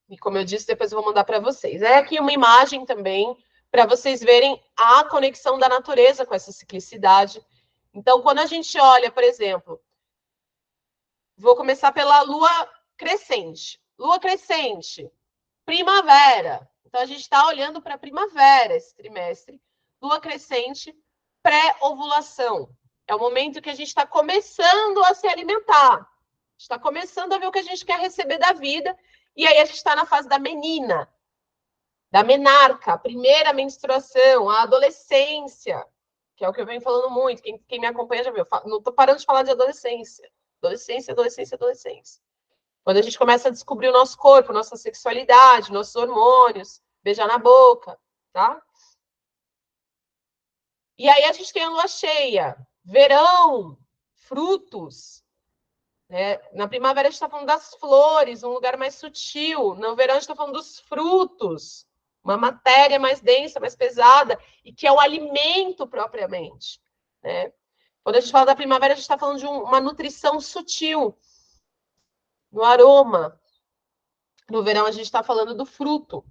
E como eu disse, depois eu vou mandar para vocês. É aqui uma imagem também, para vocês verem a conexão da natureza com essa ciclicidade. Então, quando a gente olha, por exemplo, vou começar pela lua crescente. Lua crescente, primavera. Então, a gente está olhando para a primavera esse trimestre. Lua crescente, pré-ovulação. É o momento que a gente está começando a se alimentar. Está começando a ver o que a gente quer receber da vida. E aí a gente está na fase da menina, da menarca, a primeira menstruação, a adolescência, que é o que eu venho falando muito. Quem me acompanha já viu. Não estou parando de falar de adolescência. Adolescência, adolescência, adolescência. Quando a gente começa a descobrir o nosso corpo, nossa sexualidade, nossos hormônios, beijar na boca, tá? E aí a gente tem a lua cheia, verão, frutos. né? Na primavera a gente está falando das flores, um lugar mais sutil. No verão a gente está falando dos frutos, uma matéria mais densa, mais pesada, e que é o alimento propriamente, né? Quando a gente fala da primavera, a gente está falando de uma nutrição sutil, no aroma. No verão, a gente está falando do fruto.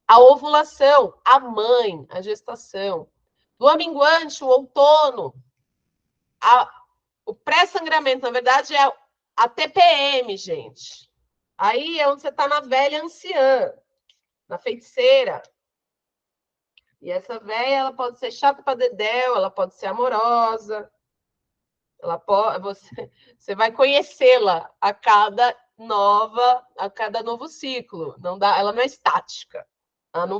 A ovulação, a mãe, a gestação. Lua minguante, o outono. O pré-sangramento, na verdade, é a TPM, gente. Aí é onde você está na velha anciã, na feiticeira. E essa velha, ela pode ser chata para dedéu, ela pode ser amorosa. Ela pode, você vai conhecê-la a cada novo ciclo. Não dá, ela não é estática. Ela não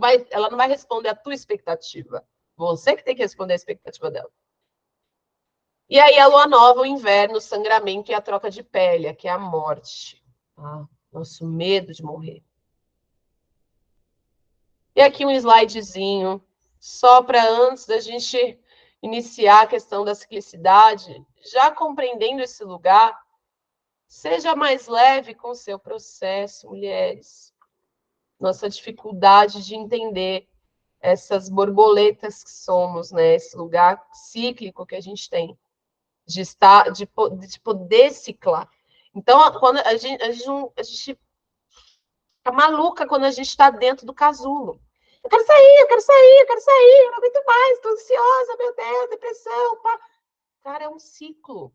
vai responder a tua expectativa. Você que tem que responder a expectativa dela. E aí a lua nova, o inverno, o sangramento e a troca de pele, que é a morte. Nosso medo de morrer. E aqui um slidezinho, só para antes da gente iniciar a questão da ciclicidade, já compreendendo esse lugar, seja mais leve com o seu processo, mulheres. Nossa dificuldade de entender essas borboletas que somos, né? Esse lugar cíclico que a gente tem, de estar, de poder ciclar. Então, quando a gente fica maluca quando a gente está dentro do casulo. Eu quero sair, eu quero sair, eu quero sair, eu não aguento mais, estou ansiosa, meu Deus, depressão, pá. Cara, é um ciclo.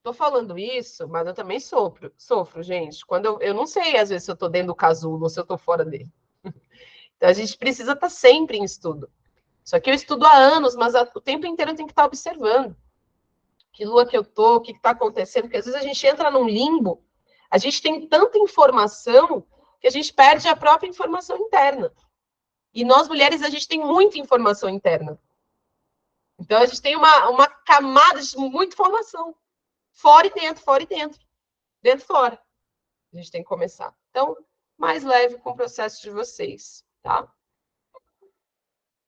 Tô falando isso, mas eu também sofro, gente. Quando eu não sei, às vezes, se eu tô dentro do casulo ou se eu tô fora dele. Então, a gente precisa estar sempre em estudo. Só que eu estudo há anos, mas o tempo inteiro eu tenho que estar observando. Que lua que eu tô, o que está acontecendo, porque às vezes a gente entra num limbo, a gente tem tanta informação que a gente perde a própria informação interna. E nós, mulheres, a gente tem muita informação interna. Então, a gente tem uma camada de muita informação. Fora e dentro, fora e dentro. Dentro e fora. A gente tem que começar. Então, mais leve com o processo de vocês, tá?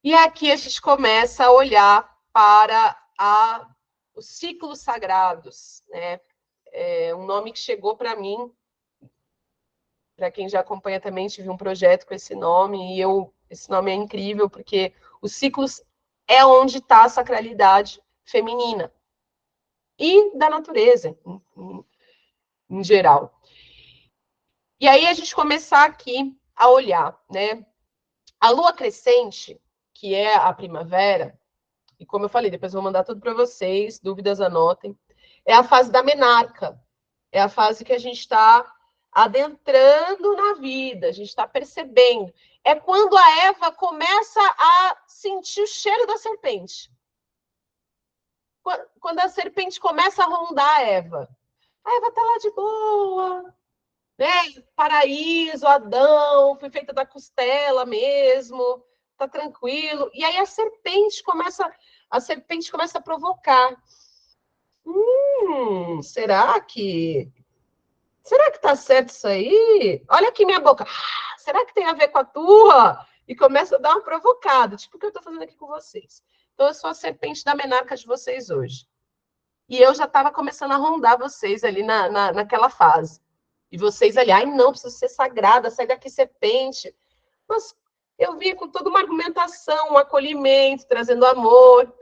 E aqui a gente começa a olhar para os ciclos sagrados, né? É um nome que chegou para mim, para quem já acompanha também, tive um projeto com esse nome, e esse nome é incrível, porque os ciclos é onde está a sacralidade feminina e da natureza, em geral. E aí a gente começar aqui a olhar, né? A lua crescente, que é a primavera, e como eu falei, depois eu vou mandar tudo para vocês, dúvidas anotem, é a fase da menarca, é a fase que a gente está adentrando na vida, a gente está percebendo. É quando a Eva começa a sentir o cheiro da serpente. Quando a serpente começa a rondar a Eva está lá de boa, né? Paraíso, Adão, foi feita da costela mesmo, tá tranquilo. E aí a serpente começa a provocar. Será que tá certo isso aí? Olha aqui minha boca. Será que tem a ver com a tua? E começa a dar uma provocada, tipo o que eu tô fazendo aqui com vocês. Então eu sou a serpente da menarca de vocês hoje. E eu já estava começando a rondar vocês ali naquela fase. E vocês ali, ai, não, preciso ser sagrada, sai daqui, serpente. Mas eu vi com toda uma argumentação, um acolhimento, trazendo amor.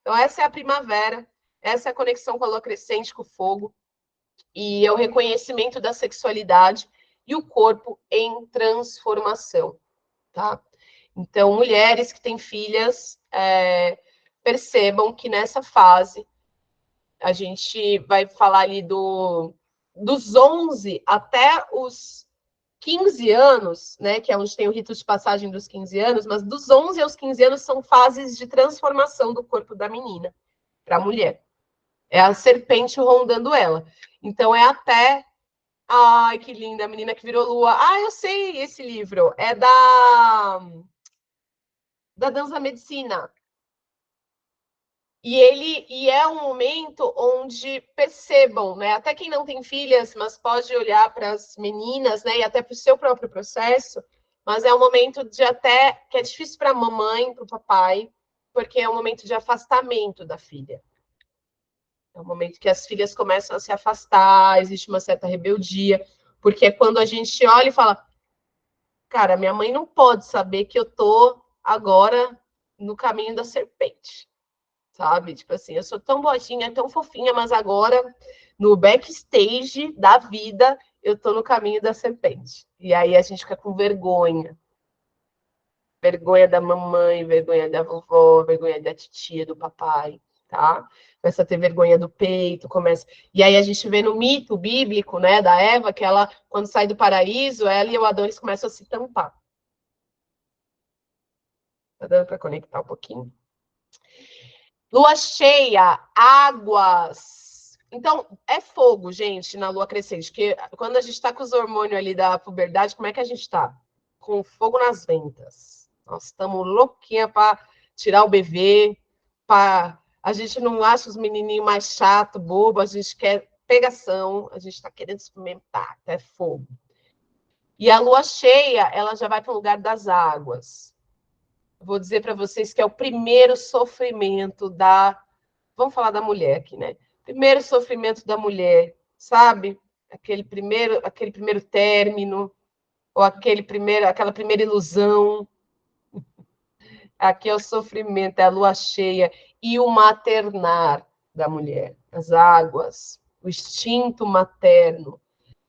Então, essa é a primavera, essa é a conexão com a lua crescente, com o fogo, e é o reconhecimento da sexualidade e o corpo em transformação, tá? Então, mulheres que têm filhas, percebam que nessa fase a gente vai falar ali dos 11 até os 15 anos, né, que é onde tem o rito de passagem dos 15 anos, mas dos 11 aos 15 anos são fases de transformação do corpo da menina para a mulher. É a serpente rondando ela. Então é até... Ai, que linda, a menina que virou lua. Ah, eu sei esse livro. É da Dança Medicina. E é um momento onde percebam, né? Até quem não tem filhas, mas pode olhar para as meninas, né? E até para o seu próprio processo. Mas é um momento de até que é difícil para a mamãe, para o papai, porque é um momento de afastamento da filha. É o momento que as filhas começam a se afastar, existe uma certa rebeldia, porque é quando a gente olha e fala, cara, minha mãe não pode saber que eu tô agora no caminho da serpente, sabe? Tipo assim, eu sou tão boazinha, tão fofinha, mas agora, no backstage da vida, eu tô no caminho da serpente. E aí a gente fica com vergonha. Vergonha da mamãe, vergonha da vovó, vergonha da titia, do papai, tá? Começa a ter vergonha do peito, começa. E aí a gente vê no mito bíblico, né, da Eva, que ela, quando sai do paraíso, ela e o Adão eles começam a se tampar. Tá dando para conectar um pouquinho? Lua cheia, águas. Então, é fogo, gente, na lua crescente. Porque quando a gente está com os hormônios ali da puberdade, como é que a gente está? Com fogo nas ventas. Nós estamos louquinha para tirar o bebê, para a gente não acha os menininhos mais chato, bobo, a gente quer pegação, a gente está querendo experimentar, é fogo. E a lua cheia, ela já vai para o lugar das águas. Vou dizer para vocês que é o primeiro sofrimento da. Vamos falar da mulher aqui, né? Primeiro sofrimento da mulher, sabe? Aquele primeiro término, ou aquela primeira ilusão. Aqui é o sofrimento, é a lua cheia e o maternar da mulher, as águas, o instinto materno,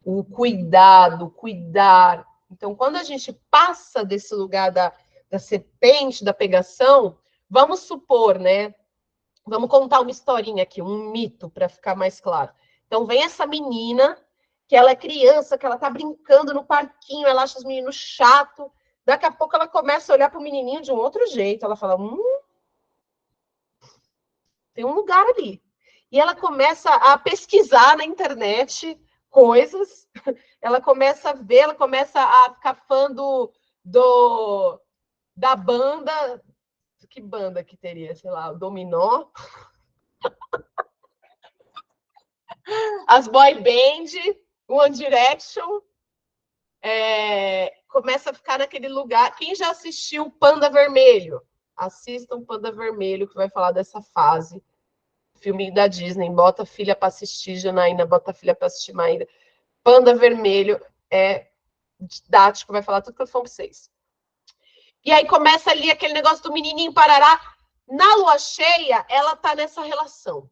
o cuidado, cuidar. Então, quando a gente passa desse lugar da serpente, da pegação, vamos supor, né? Vamos contar uma historinha aqui, um mito, para ficar mais claro. Então, vem essa menina, que ela é criança, que ela tá brincando no parquinho, ela acha os meninos chato. Daqui a pouco ela começa a olhar para o menininho de um outro jeito. Ela fala: tem um lugar ali. E ela começa a pesquisar na internet coisas, ela começa a ver, ela começa a ficar fã da banda. Que banda que teria? Sei lá, o Dominó, as boy band, One Direction, começa a ficar naquele lugar. Quem já assistiu Panda Vermelho? Assistam Panda Vermelho, que vai falar dessa fase. Filminho da Disney, bota a filha para assistir, Janaína, bota a filha para assistir, Maíra. Panda Vermelho é didático, vai falar tudo que eu falo para vocês. E aí começa ali aquele negócio do menininho parará. Na lua cheia, ela tá nessa relação.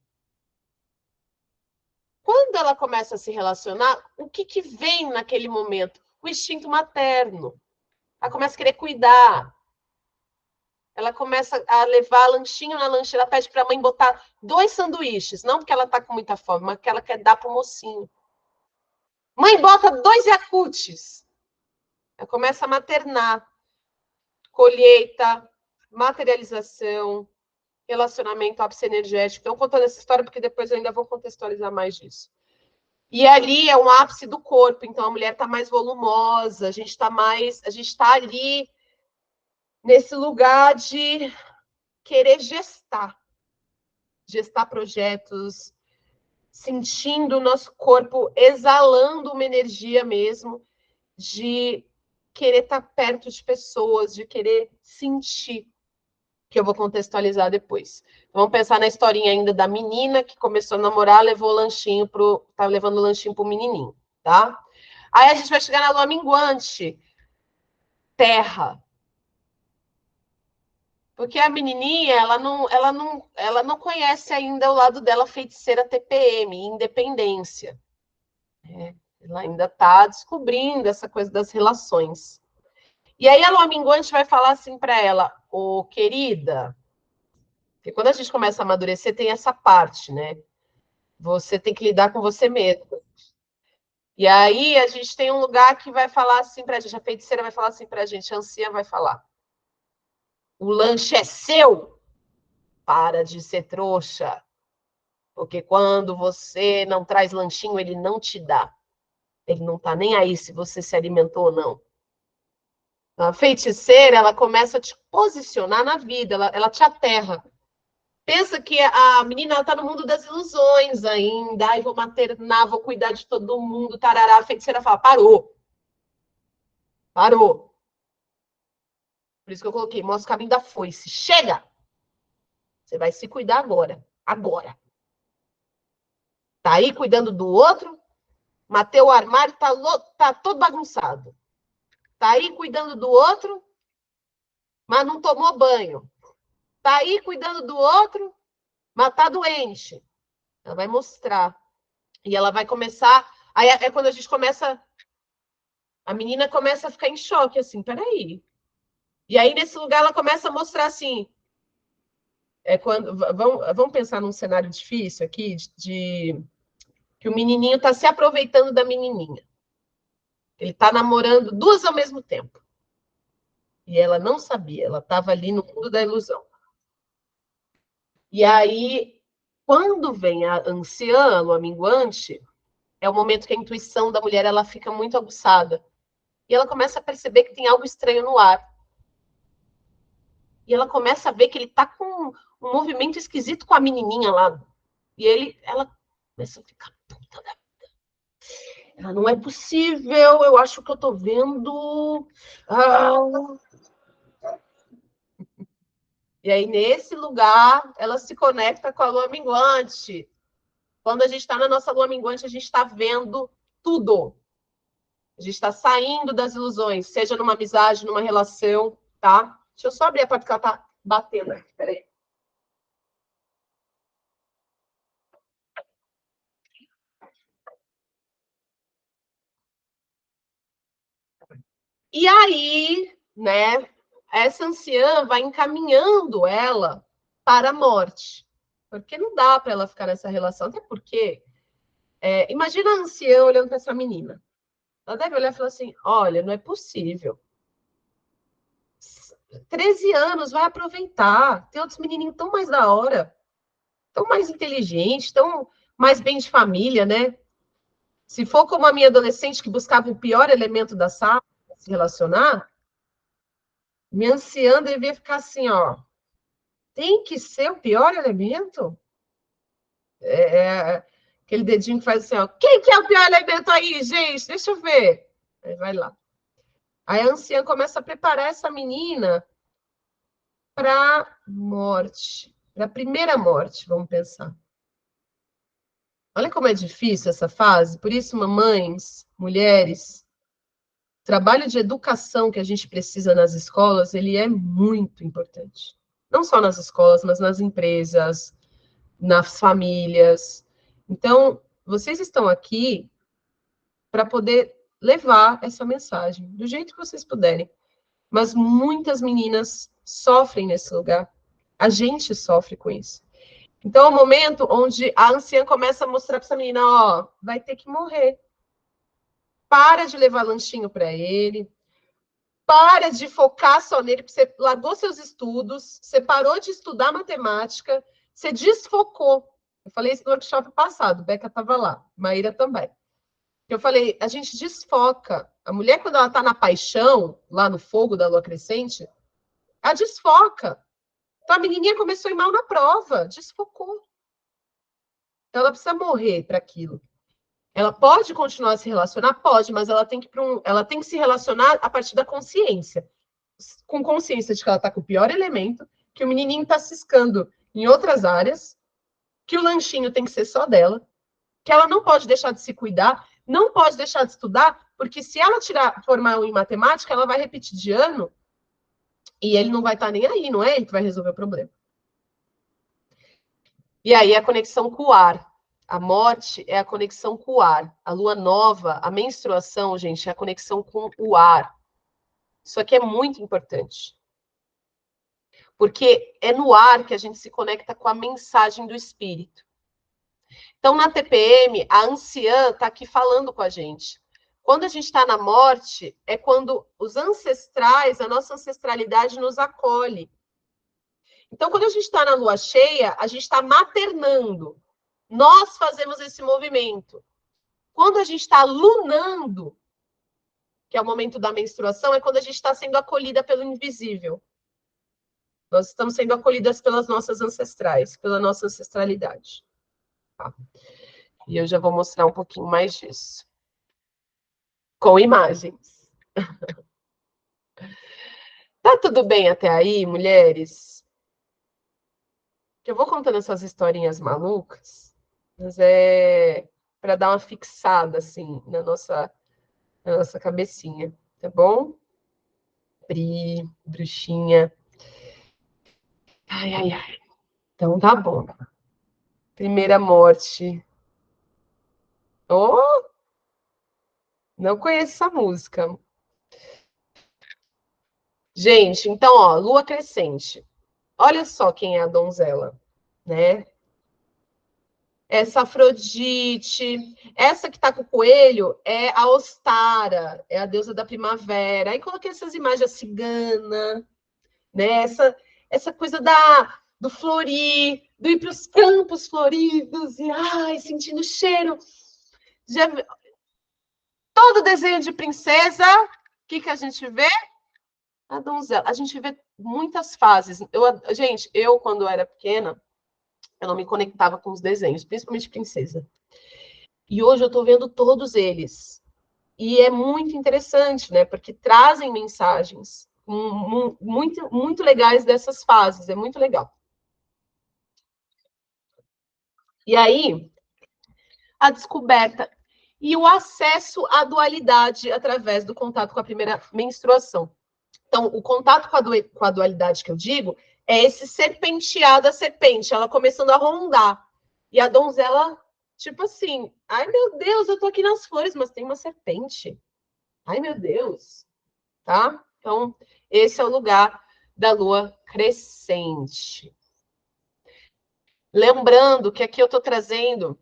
Quando ela começa a se relacionar, o que vem naquele momento? O instinto materno. Ela começa a querer cuidar. Ela começa a levar lanchinho na lancheira, ela pede para a mãe botar 2 sanduíches, não porque ela está com muita fome, mas porque ela quer dar para o mocinho. Mãe, bota 2 Yakults. Ela começa a maternar. Colheita, materialização, relacionamento ápice energético. Estou contando essa história porque depois eu ainda vou contextualizar mais disso. E ali é um ápice do corpo, então a mulher está mais volumosa, a gente está ali nesse lugar de querer gestar projetos, sentindo o nosso corpo exalando uma energia mesmo de querer estar perto de pessoas, de querer sentir, que eu vou contextualizar depois. Vamos pensar na historinha ainda da menina que começou a namorar, levou o lanchinho tá levando o lanchinho pro menininho, tá? Aí a gente vai chegar na lua minguante, terra. Porque a menininha, ela não conhece ainda o lado dela feiticeira TPM, independência. Ela ainda está descobrindo essa coisa das relações. E aí a lua minguante vai falar assim para ela: ô querida, porque quando a gente começa a amadurecer, tem essa parte, né? Você tem que lidar com você mesmo. E aí a gente tem um lugar que vai falar assim para a gente, a feiticeira vai falar assim para a gente, a anciã vai falar: o lanche é seu, para de ser trouxa, porque quando você não traz lanchinho, ele não te dá. Ele não tá nem aí se você se alimentou ou não. A feiticeira, ela começa a te posicionar na vida, ela te aterra. Pensa que a menina está no mundo das ilusões ainda. Ai, vou maternar, vou cuidar de todo mundo, tarará. A feiticeira fala: parou. Parou. Por isso que eu coloquei: mostra o caminho da foice. Chega! Você vai se cuidar agora. Agora. Tá aí cuidando do outro, matei o armário, tá todo bagunçado. Tá aí cuidando do outro, mas não tomou banho. Tá aí cuidando do outro, mas tá doente. Ela vai mostrar. E ela vai começar. Aí é quando a gente começa. A menina começa a ficar em choque, assim, peraí. E aí, nesse lugar, ela começa a mostrar assim. Vamos pensar num cenário difícil aqui, que o menininho está se aproveitando da menininha. Ele está namorando duas ao mesmo tempo. E ela não sabia, ela estava ali no mundo da ilusão. E aí, quando vem a anciã, a lua minguante, é o momento que a intuição da mulher ela fica muito aguçada. E ela começa a perceber que tem algo estranho no ar. E ela começa a ver que ele está com um movimento esquisito com a menininha lá. E ela começa a ficar puta da... Ela, não é possível, eu acho que eu tô vendo. Ah. E aí, nesse lugar, ela se conecta com a lua minguante. Quando a gente está na nossa lua minguante, a gente está vendo tudo. A gente está saindo das ilusões, seja numa amizade, numa relação, tá? Deixa eu só abrir a porta que ela tá batendo aqui, peraí. E aí, né, essa anciã vai encaminhando ela para a morte. Porque não dá para ela ficar nessa relação, até porque imagina a anciã olhando para essa menina. Ela deve olhar e falar assim: olha, não é possível. 13 anos, vai aproveitar. Tem outros menininhos tão mais da hora, tão mais inteligentes, tão mais bem de família, né? Se for como a minha adolescente que buscava o pior elemento da sala para se relacionar, minha anciã devia ficar assim, ó. Tem que ser o pior elemento? Aquele dedinho que faz assim, ó. Quem que é o pior elemento aí, gente? Deixa eu ver. Aí vai lá. Aí a anciã começa a preparar essa menina para morte, para a primeira morte, vamos pensar. Olha como é difícil essa fase. Por isso, mamães, mulheres, o trabalho de educação que a gente precisa nas escolas, ele é muito importante. Não só nas escolas, mas nas empresas, nas famílias. Então, vocês estão aqui para poder levar essa mensagem do jeito que vocês puderem. Mas muitas meninas sofrem nesse lugar. A gente sofre com isso. Então, é o momento onde a anciã começa a mostrar para essa menina, ó, vai ter que morrer. Para de levar lanchinho para ele. Para de focar só nele, porque você largou seus estudos, você parou de estudar matemática, você desfocou. Eu falei isso no workshop passado, Beca estava lá, Maíra também. Eu falei, a gente desfoca. A mulher, quando ela está na paixão, lá no fogo da lua crescente, ela desfoca. Então, a menininha começou a ir mal na prova, desfocou. Então, ela precisa morrer para aquilo. Ela pode continuar a se relacionar? Pode, mas ela tem que, ela tem que se relacionar a partir da consciência. Com consciência de que ela está com o pior elemento, que o menininho está ciscando em outras áreas, que o lanchinho tem que ser só dela, que ela não pode deixar de se cuidar, não pode deixar de estudar, porque se ela tirar formal em matemática, ela vai repetir de ano e ele não vai estar nem aí, não é ele que vai resolver o problema. E aí a conexão com o ar. A morte é a conexão com o ar. A lua nova, a menstruação, gente, é a conexão com o ar. Isso aqui é muito importante. Porque é no ar que a gente se conecta com a mensagem do espírito. Então, na TPM, a anciã está aqui falando com a gente. Quando a gente está na morte, é quando os ancestrais, a nossa ancestralidade nos acolhe. Então, quando a gente está na lua cheia, a gente está maternando. Nós fazemos esse movimento. Quando a gente está lunando, que é o momento da menstruação, é quando a gente está sendo acolhida pelo invisível. Nós estamos sendo acolhidas pelas nossas ancestrais, pela nossa ancestralidade. Tá? E eu já vou mostrar um pouquinho mais disso. Com imagens. Tá tudo bem até aí, mulheres? Que eu vou contando essas historinhas malucas. Mas é para dar uma fixada, assim, na nossa cabecinha, tá bom? Pri, bruxinha. Ai, ai, ai. Então tá bom. Primeira morte. Oh, não conheço essa música. Gente, então, ó, lua crescente. Olha só quem é a donzela, né? Essa Afrodite, essa que tá com o coelho é a Ostara, é a deusa da primavera. Aí coloquei essas imagens, a cigana, né? Essa coisa do florir, do ir para os campos floridos e ai, sentindo o cheiro. Já, todo desenho de princesa, o que a gente vê? A donzela. A gente vê muitas fases. Gente, eu, quando era pequena, eu não me conectava com os desenhos, principalmente princesa. E hoje eu estou vendo todos eles. E é muito interessante, né? Porque trazem mensagens muito legais dessas fases. É muito legal. E aí, a descoberta e o acesso à dualidade através do contato com a primeira menstruação. Então, o contato com a dualidade que eu digo é esse serpentear da serpente, ela começando a rondar. E a donzela, tipo assim, ai meu Deus, eu tô aqui nas flores, mas tem uma serpente. Ai meu Deus, tá? Então, esse é o lugar da lua crescente. Lembrando que aqui eu estou trazendo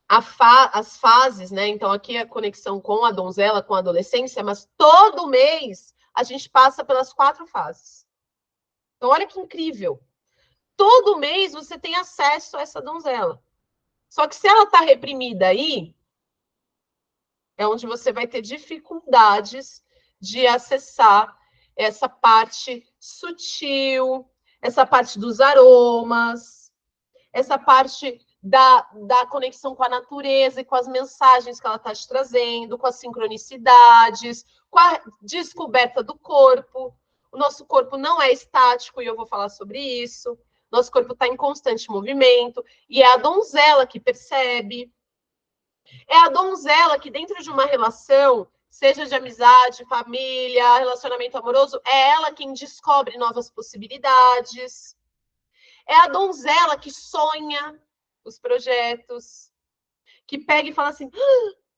as fases, né? Então, aqui é a conexão com a donzela, com a adolescência, mas todo mês a gente passa pelas 4 fases. Então, olha que incrível. Todo mês você tem acesso a essa donzela. Só que se ela está reprimida aí, é onde você vai ter dificuldades de acessar essa parte sutil, essa parte dos aromas, essa parte da conexão com a natureza e com as mensagens que ela está te trazendo, com as sincronicidades, com a descoberta do corpo. O nosso corpo não é estático, e eu vou falar sobre isso. Nosso corpo está em constante movimento, e é a donzela que percebe. É a donzela que, dentro de uma relação, seja de amizade, família, relacionamento amoroso, é ela quem descobre novas possibilidades. É a donzela que sonha os projetos, que pega e fala assim: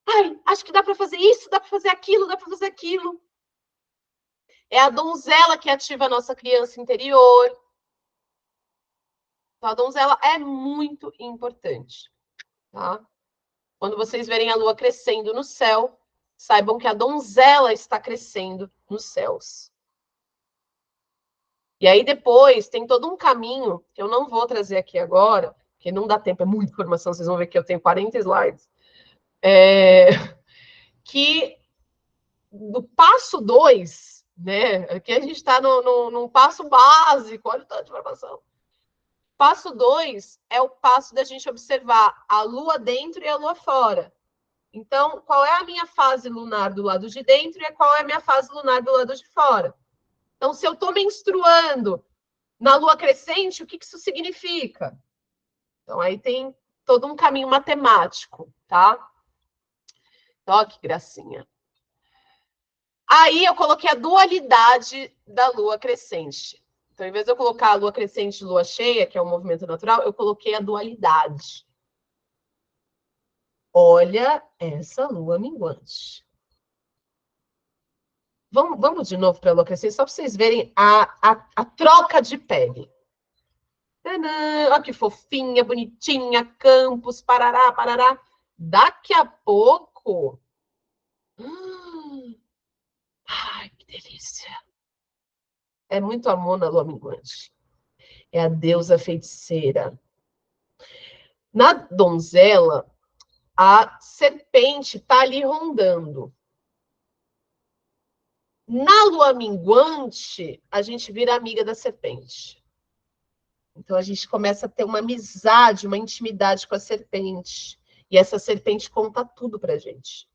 ai, acho que dá para fazer isso, dá para fazer aquilo, dá para fazer aquilo. É a donzela que ativa a nossa criança interior. Então, a donzela é muito importante. Tá? Quando vocês verem a lua crescendo no céu, saibam que a donzela está crescendo nos céus. E aí depois tem todo um caminho que eu não vou trazer aqui agora, porque não dá tempo, é muita informação, vocês vão ver que eu tenho 40 slides. Que do passo 2, né? Aqui a gente está num passo básico, olha o tanto de informação. Passo 2 é o passo da gente observar a lua dentro e a lua fora. Então, qual é a minha fase lunar do lado de dentro e qual é a minha fase lunar do lado de fora? Então, se eu estou menstruando na lua crescente, o que isso significa? Então, aí tem todo um caminho matemático, tá? Ó, que gracinha. Aí eu coloquei a dualidade da lua crescente. Então, em vez de eu colocar a lua crescente e lua cheia, que é o movimento natural, eu coloquei a dualidade. Olha essa lua minguante. Vamos de novo para a lua crescente, só para vocês verem a troca de pele. Olha que fofinha, bonitinha, campos, parará, parará. Daqui a pouco. Ai, que delícia. É muito amor na lua minguante. É a deusa feiticeira. Na donzela, a serpente está ali rondando. Na lua minguante, a gente vira amiga da serpente. Então a gente começa a ter uma amizade, uma intimidade com a serpente. E essa serpente conta tudo pra gente.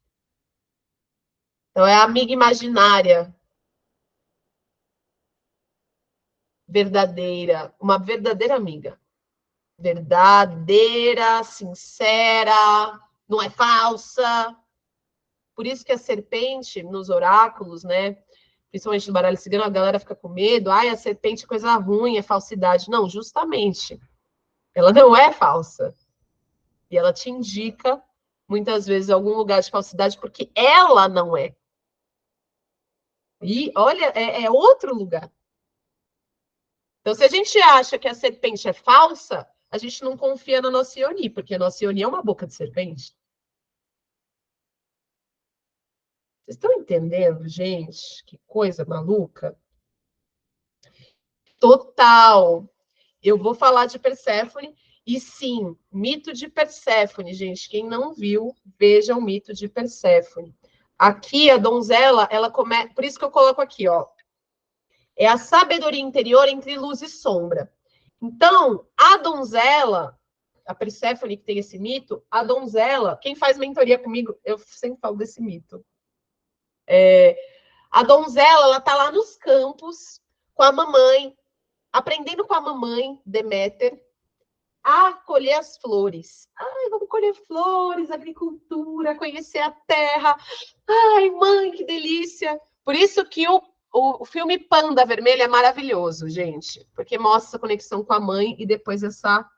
Então é a amiga imaginária, verdadeira, uma verdadeira amiga. verdadeira, sincera, não é falsa. Por isso que a serpente, nos oráculos, né? Principalmente no baralho cigano, a galera fica com medo. Ai, a serpente é coisa ruim, é falsidade. Não, justamente. Ela não é falsa. E ela te indica, muitas vezes, algum lugar de falsidade, porque ela não é. E, olha, é outro lugar. Então, se a gente acha que a serpente é falsa, a gente não confia na nossa Ioni, porque a nossa Ioni é uma boca de serpente. Vocês estão entendendo, gente? Que coisa maluca? Total. Eu vou falar de Perséfone. E sim, mito de Perséfone, gente. Quem não viu, veja o mito de Perséfone. Aqui, a donzela, ela começa. Por isso que eu coloco aqui, ó. É a sabedoria interior entre luz e sombra. Então, a donzela, a Perséfone que tem esse mito, a donzela, quem faz mentoria comigo, eu sempre falo desse mito. A donzela, ela tá lá nos campos com a mamãe, aprendendo com a mamãe, Deméter, a colher as flores. Ai, vamos colher flores, agricultura, conhecer a terra. Ai, mãe, que delícia. Por isso que o filme Panda Vermelho é maravilhoso, gente, porque mostra a conexão com a mãe e depois essa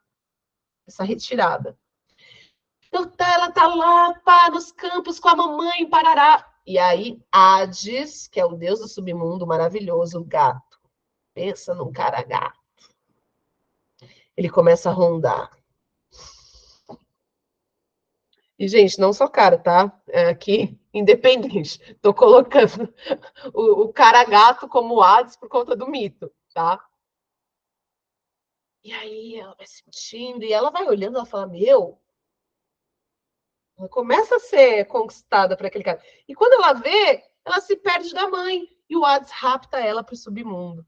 retirada. Então, ela tá lá, pá, nos campos com a mamãe, parará. E aí, Hades, que é o deus do submundo maravilhoso, o gato. Pensa num cara gato. Ele começa a rondar. E, gente, não só cara, tá? É aqui, independente. Tô colocando o cara gato como Hades por conta do mito, tá? E aí ela vai sentindo, e ela vai olhando, ela fala, meu, ela começa a ser conquistada por aquele cara. E quando ela vê, ela se perde da mãe, e o Hades rapta ela para o submundo.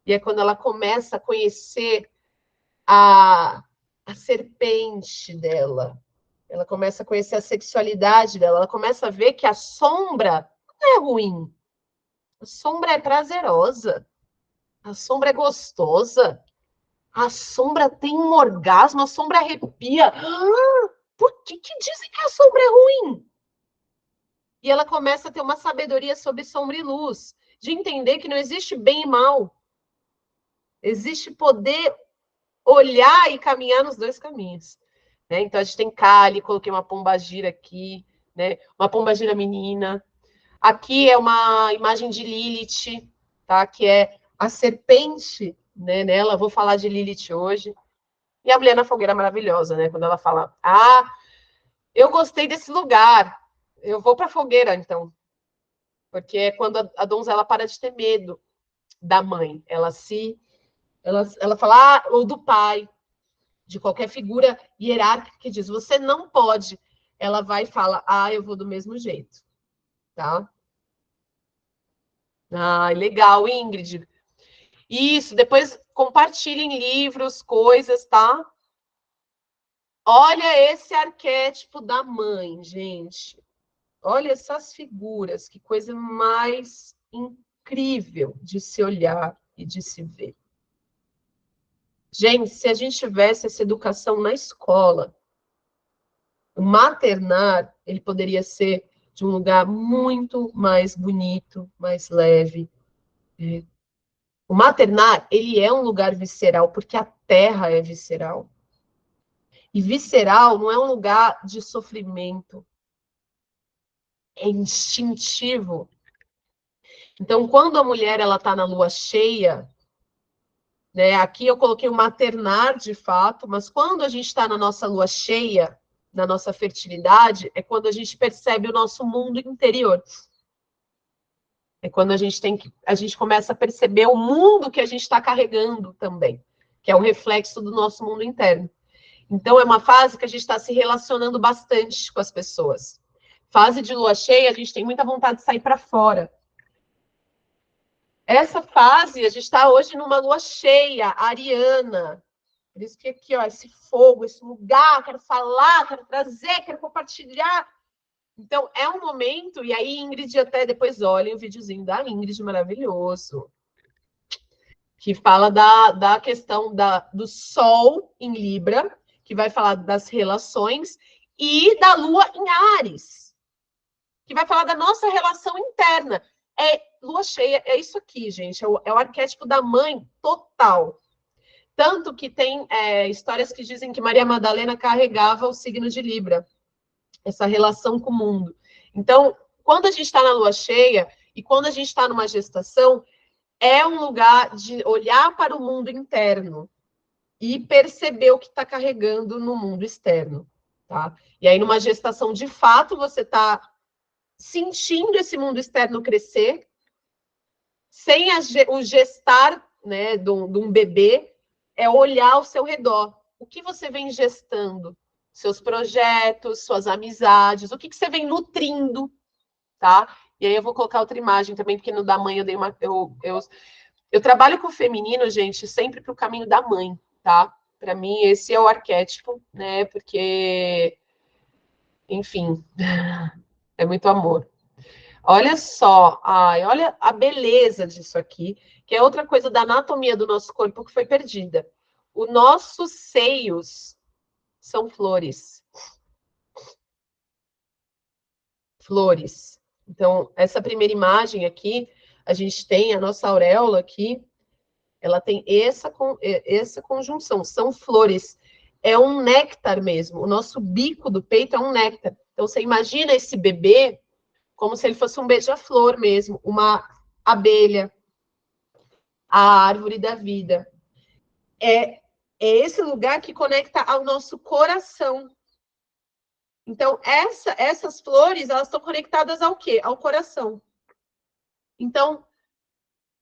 E é quando ela começa a conhecer a serpente dela. Ela começa a conhecer a sexualidade dela. Ela começa a ver que a sombra não é ruim. A sombra é prazerosa. A sombra é gostosa. A sombra tem um orgasmo. A sombra arrepia. Por que dizem que a sombra é ruim? E ela começa a ter uma sabedoria sobre sombra e luz. De entender que não existe bem e mal. Existe poder olhar e caminhar nos dois caminhos. Né? Então, a gente tem Kali, coloquei uma pombagira aqui, né? Uma pombagira menina. Aqui é uma imagem de Lilith, tá? Que é a serpente, né? Nela, vou falar de Lilith hoje. E a mulher na fogueira maravilhosa, né? Quando ela fala, eu gostei desse lugar, eu vou para a fogueira, então. Porque é quando a donzela para de ter medo da mãe. Ela fala, ou do pai, de qualquer figura hierárquica que diz, você não pode. Ela vai e fala, eu vou do mesmo jeito, tá? Legal, Ingrid. Isso, depois compartilhem livros, coisas, tá? Olha esse arquétipo da mãe, gente. Olha essas figuras, que coisa mais incrível de se olhar e de se ver. Gente, se a gente tivesse essa educação na escola, o maternar, ele poderia ser de um lugar muito mais bonito, mais leve. O maternar, ele é um lugar visceral, porque a terra é visceral. E visceral não é um lugar de sofrimento, é instintivo. Então, quando a mulher ela está na lua cheia, né, aqui eu coloquei o maternar de fato, mas quando a gente está na nossa lua cheia, na nossa fertilidade, é quando a gente percebe o nosso mundo interior. É quando a gente começa a perceber o mundo que a gente está carregando também, que é o reflexo do nosso mundo interno. Então, é uma fase que a gente está se relacionando bastante com as pessoas. Fase de lua cheia, a gente tem muita vontade de sair para fora. Essa fase, a gente está hoje numa lua cheia, ariana. Por isso que aqui, ó, esse fogo, esse lugar, quero falar, quero trazer, quero compartilhar. Então, é um momento, e aí, Ingrid, até depois olhem o videozinho da Ingrid, maravilhoso. que fala da questão do Sol em Libra, que vai falar das relações, e da Lua em Áries, que vai falar da nossa relação interna. Lua cheia, é isso aqui, gente, é o arquétipo da mãe total. Tanto que tem histórias que dizem que Maria Madalena carregava o signo de Libra, essa relação com o mundo. Então, quando a gente está na lua cheia e quando a gente está numa gestação, é um lugar de olhar para o mundo interno e perceber o que está carregando no mundo externo, tá? E aí, numa gestação, de fato, você está sentindo esse mundo externo crescer, sem o gestar, né, de um bebê, é olhar ao seu redor. O que você vem gestando? Seus projetos, suas amizades, o que você vem nutrindo, tá? E aí eu vou colocar outra imagem também, porque no da mãe eu dei uma... Eu trabalho com o feminino, gente, sempre para o caminho da mãe, tá? Para mim, esse é o arquétipo, né? Porque, enfim, é muito amor. Olha só, olha a beleza disso aqui, que é outra coisa da anatomia do nosso corpo que foi perdida. Os nossos seios são flores. Flores. Então, essa primeira imagem aqui, a gente tem a nossa auréola aqui, ela tem essa conjunção, são flores. É um néctar mesmo. O nosso bico do peito é um néctar. Então, você imagina esse bebê como se ele fosse um beija-flor mesmo, uma abelha, a árvore da vida. É esse lugar que conecta ao nosso coração. Então, essas flores, elas estão conectadas ao quê? Ao coração. Então,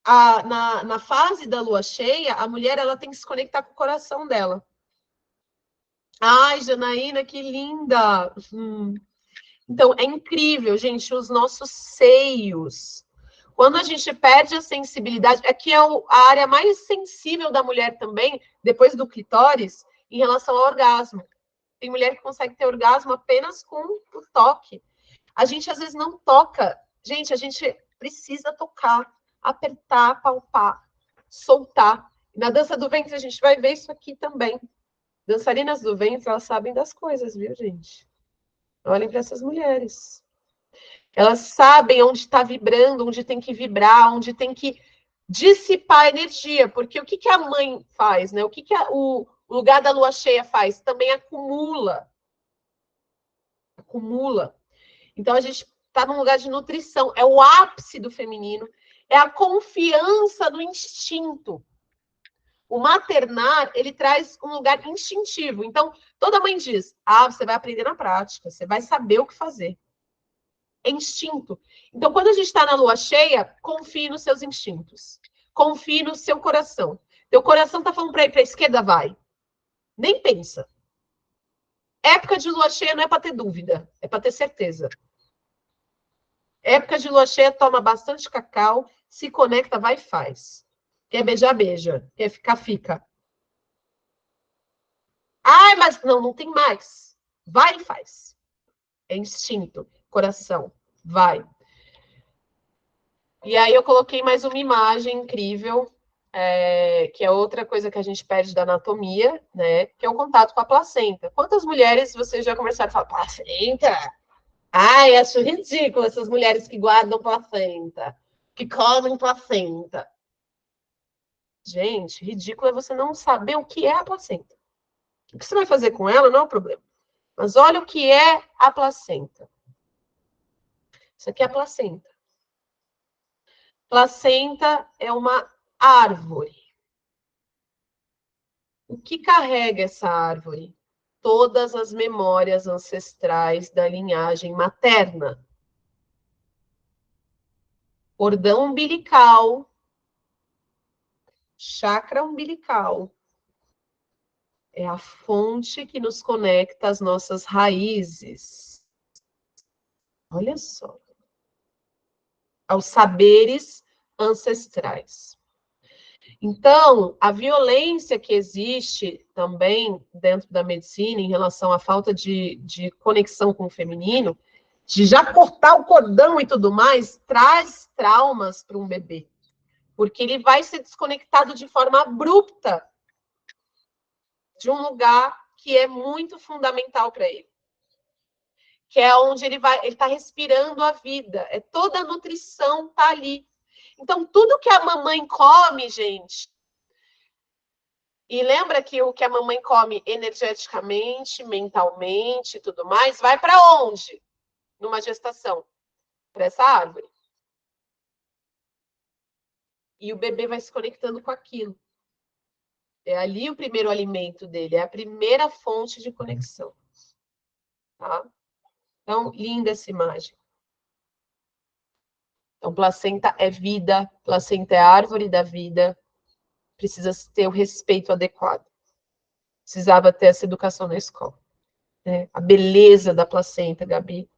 na fase da lua cheia, a mulher ela tem que se conectar com o coração dela. Ai, Janaína, que linda! Então, é incrível, gente, os nossos seios. Quando a gente perde a sensibilidade, aqui é a área mais sensível da mulher também, depois do clitóris, em relação ao orgasmo. Tem mulher que consegue ter orgasmo apenas com o toque. A gente, às vezes, não toca. Gente, a gente precisa tocar, apertar, palpar, soltar. Na dança do ventre, a gente vai ver isso aqui também. Dançarinas do ventre, elas sabem das coisas, viu, gente? Olhem para essas mulheres. Elas sabem onde está vibrando, onde tem que vibrar, onde tem que dissipar energia. Porque o que a mãe faz, né? O que o lugar da lua cheia faz? Também acumula. Acumula. Então, a gente está num lugar de nutrição. É o ápice do feminino. É a confiança no instinto. O maternar, ele traz um lugar instintivo. Então, toda mãe diz, você vai aprender na prática. Você vai saber o que fazer. É instinto. Então, quando a gente está na lua cheia, confie nos seus instintos. Confie no seu coração. Teu coração está falando para ir para a esquerda, vai. Nem pensa. Época de lua cheia não é para ter dúvida, é para ter certeza. Época de lua cheia, toma bastante cacau, se conecta, vai e faz. Quer beijar, beija. Quer ficar, fica. Ai, mas não tem mais. Vai e faz. É instinto, coração. Vai. E aí eu coloquei mais uma imagem incrível, que é outra coisa que a gente perde da anatomia, né? Que é o contato com a placenta. Quantas mulheres vocês já conversaram e falaram, placenta? Ai, acho ridículo essas mulheres que guardam placenta, que comem placenta. Gente, ridículo é você não saber o que é a placenta. O que você vai fazer com ela não é o problema. Mas olha o que é a placenta. Isso aqui é a placenta. Placenta é uma árvore. O que carrega essa árvore? Todas as memórias ancestrais da linhagem materna. Cordão umbilical, chakra umbilical. É a fonte que nos conecta às nossas raízes. Olha só. Aos saberes ancestrais. Então, a violência que existe também dentro da medicina em relação à falta de conexão com o feminino, de já cortar o cordão e tudo mais, traz traumas para um bebê. Porque ele vai ser desconectado de forma abrupta de um lugar que é muito fundamental para ele. Que é onde ele está respirando a vida. É toda a nutrição está ali. Então, tudo que a mamãe come, gente, e lembra que o que a mamãe come energeticamente, mentalmente e tudo mais, vai para onde? Numa gestação? Para essa árvore. E o bebê vai se conectando com aquilo. É ali o primeiro alimento dele, é a primeira fonte de conexão. Tá? Então, linda essa imagem. Então, placenta é vida, placenta é árvore da vida, precisa ter o respeito adequado. Precisava ter essa educação na escola. Né? A beleza da placenta, Gabi,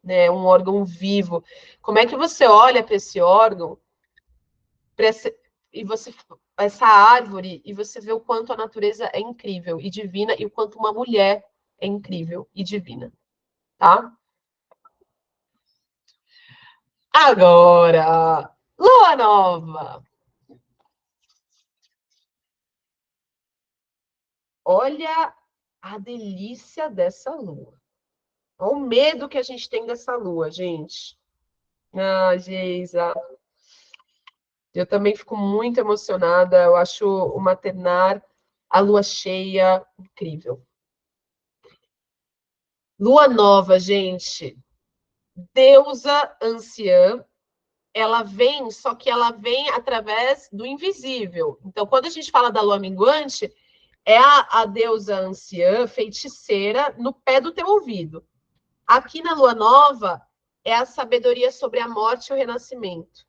né? Um órgão vivo. Como é que você olha para esse órgão e você essa árvore e você vê o quanto a natureza é incrível e divina e o quanto uma mulher é incrível e divina, tá? Agora, lua nova. Olha a delícia dessa lua. Olha o medo que a gente tem dessa lua, gente. Ah, Geisa, eu também fico muito emocionada. Eu acho o maternar, a lua cheia, incrível. Lua nova, gente. Deusa anciã, ela vem, só que ela vem através do invisível. Então, quando a gente fala da lua minguante, é a deusa anciã, feiticeira, no pé do teu ouvido. Aqui na lua nova, é a sabedoria sobre a morte e o renascimento.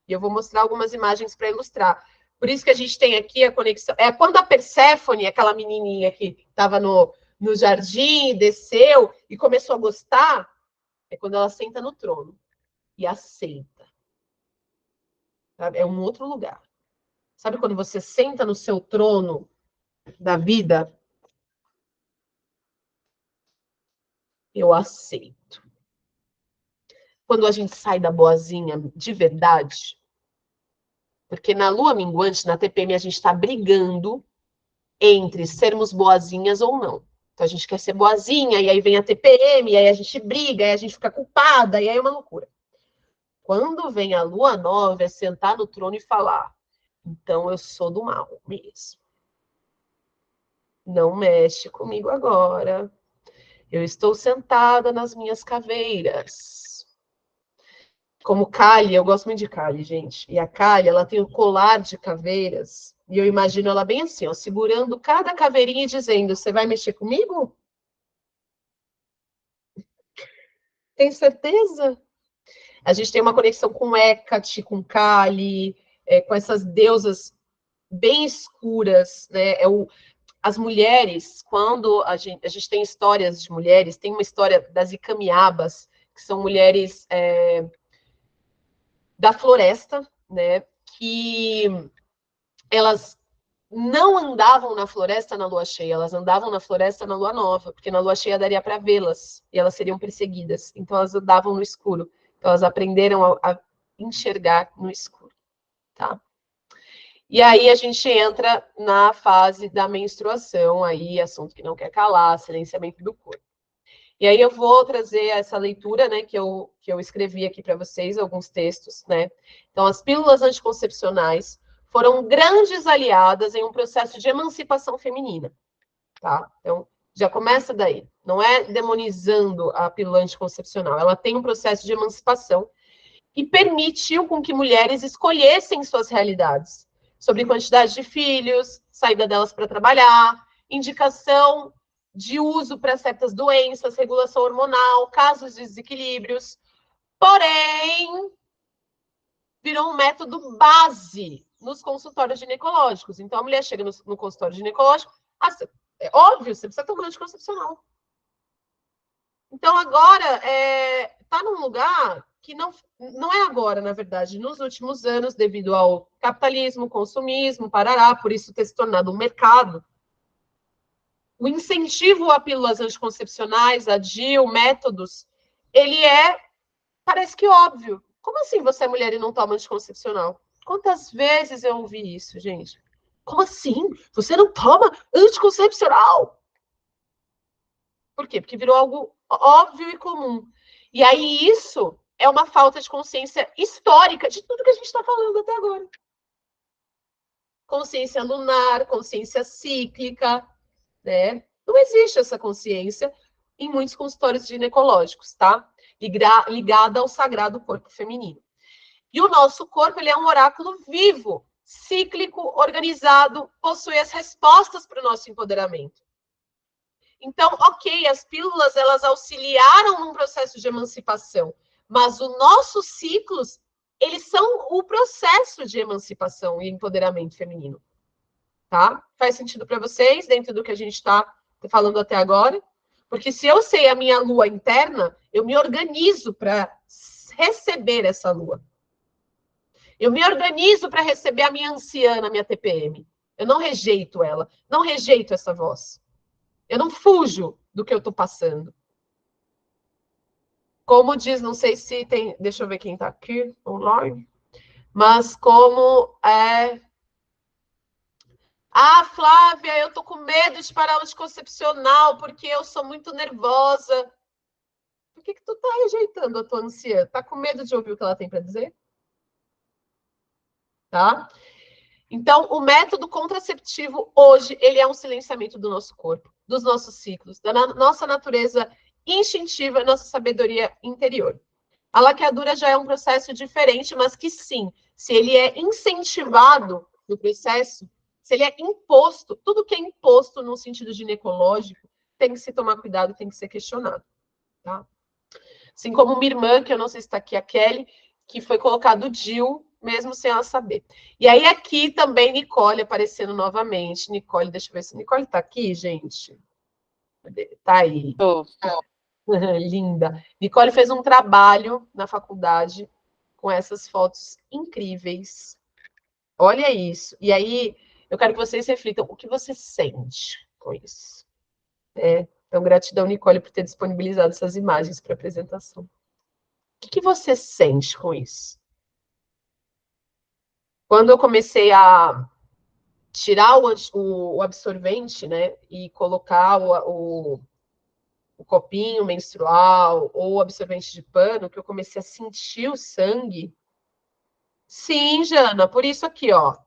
E eu vou mostrar algumas imagens para ilustrar. Por isso que a gente tem aqui a conexão. É quando a Perséfone, aquela menininha que estava no jardim, desceu e começou a gostar, é quando ela senta no trono e aceita. Sabe? É um outro lugar. Sabe quando você senta no seu trono da vida? Eu aceito. Quando a gente sai da boazinha de verdade, porque na lua minguante, na TPM, a gente está brigando entre sermos boazinhas ou não. Então a gente quer ser boazinha, e aí vem a TPM, e aí a gente briga, e aí a gente fica culpada, e aí é uma loucura. Quando vem a lua nova, é sentar no trono e falar: então eu sou do mal mesmo. Não mexe comigo agora. Eu estou sentada nas minhas caveiras. Como Kali, eu gosto muito de Kali, gente. E a Kali, ela tem um colar de caveiras. E eu imagino ela bem assim, ó, segurando cada caveirinha e dizendo: você vai mexer comigo? Tem certeza? A gente tem uma conexão com Hecate, com Kali, com essas deusas bem escuras, né? As mulheres, quando a gente tem histórias de mulheres, tem uma história das Icamiabas, que são mulheres da floresta, né? Que elas não andavam na floresta na lua cheia, elas andavam na floresta na lua nova, porque na lua cheia daria para vê-las e elas seriam perseguidas. Então elas andavam no escuro. Então elas aprenderam a enxergar no escuro, tá? E aí a gente entra na fase da menstruação, aí assunto que não quer calar, silenciamento do corpo. E aí eu vou trazer essa leitura, né, que eu escrevi aqui para vocês, alguns textos, né? Então, as pílulas anticoncepcionais foram grandes aliadas em um processo de emancipação feminina, tá? Então, já começa daí. Não é demonizando a pílula anticoncepcional, ela tem um processo de emancipação e permitiu com que mulheres escolhessem suas realidades sobre quantidade de filhos, saída delas para trabalhar, indicação de uso para certas doenças, regulação hormonal, casos de desequilíbrios. Porém, virou um método base nos consultórios ginecológicos. Então, a mulher chega no consultório ginecológico, é óbvio, você precisa tomar anticoncepcional. Então, agora, está num lugar que não é agora, na verdade, nos últimos anos, devido ao capitalismo, consumismo, parará, por isso ter se tornado um mercado. O incentivo a pílulas anticoncepcionais, a DIU, métodos, ele parece que óbvio. Como assim você é mulher e não toma anticoncepcional? Quantas vezes eu ouvi isso, gente? Como assim? Você não toma anticoncepcional? Por quê? Porque virou algo óbvio e comum. E aí isso é uma falta de consciência histórica de tudo que a gente está falando até agora. Consciência lunar, consciência cíclica, né? Não existe essa consciência em muitos consultórios ginecológicos, tá? Ligada ao sagrado corpo feminino. E o nosso corpo, ele é um oráculo vivo, cíclico, organizado, possui as respostas para o nosso empoderamento. Então, ok, as pílulas, elas auxiliaram num processo de emancipação, mas os nossos ciclos, eles são o processo de emancipação e empoderamento feminino. Tá? Faz sentido para vocês, dentro do que a gente está falando até agora? Porque se eu sei a minha lua interna, eu me organizo para receber essa lua. Eu me organizo para receber a minha anciã, a minha TPM. Eu não rejeito ela, não rejeito essa voz. Eu não fujo do que eu estou passando. Como diz, não sei se tem... Deixa eu ver quem está aqui online. Mas como é... Ah, Flávia, eu tô com medo de parar o anticoncepcional porque eu sou muito nervosa. Por que tu tá rejeitando a tua anciã? Tá com medo de ouvir o que ela tem para dizer? Tá? Então, o método contraceptivo hoje, ele é um silenciamento do nosso corpo, dos nossos ciclos, da nossa natureza instintiva, nossa sabedoria interior. A laqueadura já é um processo diferente, mas que sim, se ele é incentivado no processo, se ele é imposto, tudo que é imposto no sentido ginecológico tem que se tomar cuidado, tem que ser questionado. Tá? Assim como minha irmã, que eu não sei se está aqui, a Kelly, que foi colocado DIU, mesmo sem ela saber. E aí aqui também Nicole aparecendo novamente. Nicole, deixa eu ver se Nicole está aqui, gente. Tá aí. Tô. Linda. Nicole fez um trabalho na faculdade com essas fotos incríveis. Olha isso. E aí, eu quero que vocês reflitam o que você sente com isso. Então, gratidão, Nicole, por ter disponibilizado essas imagens para apresentação. O que você sente com isso? Quando eu comecei a tirar o absorvente, né, e colocar o copinho menstrual ou o absorvente de pano, que eu comecei a sentir o sangue. Sim, Jana, por isso aqui, ó.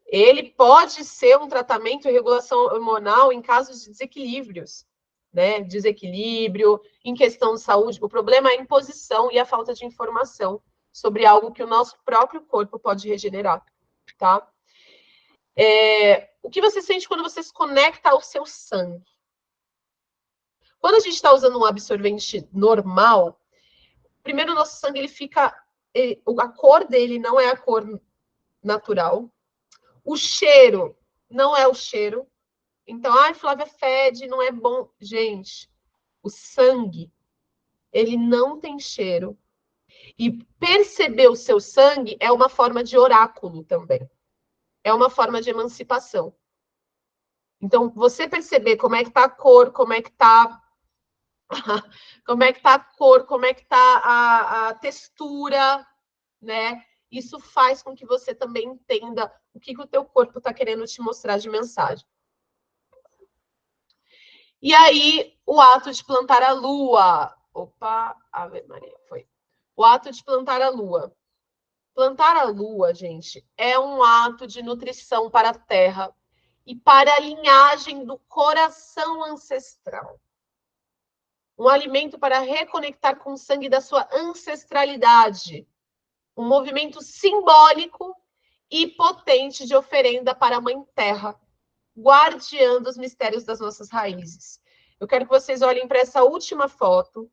Ele pode ser um tratamento de regulação hormonal em casos de desequilíbrios, né? Desequilíbrio, em questão de saúde. O problema é a imposição e a falta de informação sobre algo que o nosso próprio corpo pode regenerar, tá? O que você sente quando você se conecta ao seu sangue? Quando a gente está usando um absorvente normal, primeiro o nosso sangue ele fica... a cor dele não é a cor natural. O cheiro não é o cheiro. Então, ai, Flávia, fede, não é bom. Gente, o sangue, ele não tem cheiro. E perceber o seu sangue é uma forma de oráculo também. É uma forma de emancipação. Então, você perceber como é que tá a cor, como é que tá a cor, como é que tá a textura, né? Isso faz com que você também entenda o que o teu corpo está querendo te mostrar de mensagem. E aí, o ato de plantar a lua. Opa, Ave Maria, foi. O ato de plantar a lua. Plantar a lua, gente, é um ato de nutrição para a terra e para a linhagem do coração ancestral. Um alimento para reconectar com o sangue da sua ancestralidade. Um movimento simbólico e potente de oferenda para a Mãe Terra, guardiã dos mistérios das nossas raízes. Eu quero que vocês olhem para essa última foto,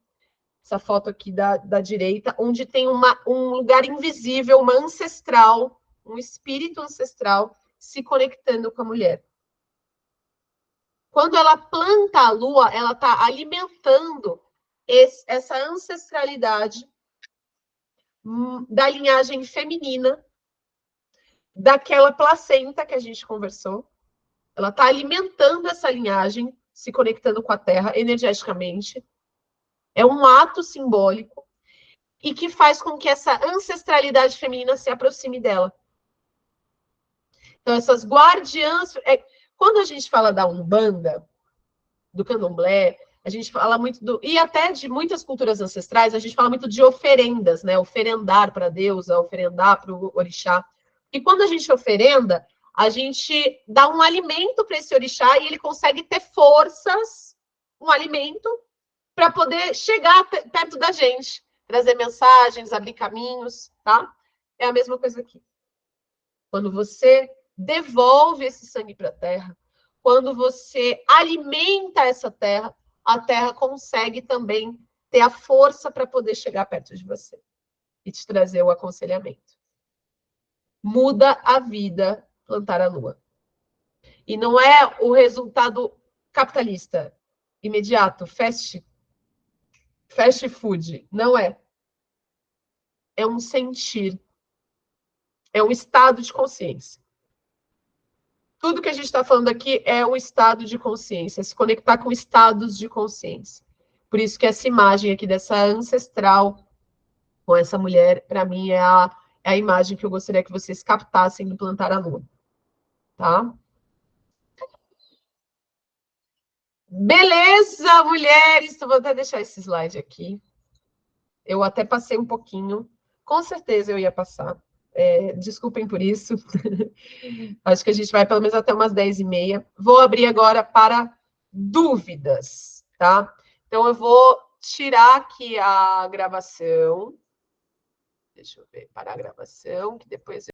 essa foto aqui da direita, onde tem um lugar invisível, uma ancestral, um espírito ancestral se conectando com a mulher. Quando ela planta a lua, ela está alimentando essa ancestralidade da linhagem feminina, daquela placenta que a gente conversou. Ela está alimentando essa linhagem, se conectando com a Terra energeticamente. É um ato simbólico e que faz com que essa ancestralidade feminina se aproxime dela. Então, essas guardiãs... Quando a gente fala da Umbanda, do Candomblé, a gente fala muito do... E até de muitas culturas ancestrais, a gente fala muito de oferendas, né? Oferendar para a deusa, oferendar para o orixá. E quando a gente oferenda, a gente dá um alimento para esse orixá e ele consegue ter forças, um alimento, para poder chegar perto da gente, trazer mensagens, abrir caminhos, tá? É a mesma coisa aqui. Quando você devolve esse sangue para a terra, quando você alimenta essa terra, a terra consegue também ter a força para poder chegar perto de você e te trazer o aconselhamento. Muda a vida plantar a lua. E não é o resultado capitalista, imediato, fast food. Não é. É um sentir. É um estado de consciência. Tudo que a gente está falando aqui é um estado de consciência, se conectar com estados de consciência. Por isso que essa imagem aqui dessa ancestral com essa mulher, para mim, é a imagem que eu gostaria que vocês captassem no Plantar a Lua. Tá? Beleza, mulheres! Vou até deixar esse slide aqui. Eu até passei um pouquinho. Com certeza eu ia passar. Desculpem por isso. Acho que a gente vai pelo menos até umas 10h30. Vou abrir agora para dúvidas, tá? Então, eu vou tirar aqui a gravação. Deixa eu ver, parar a gravação, que depois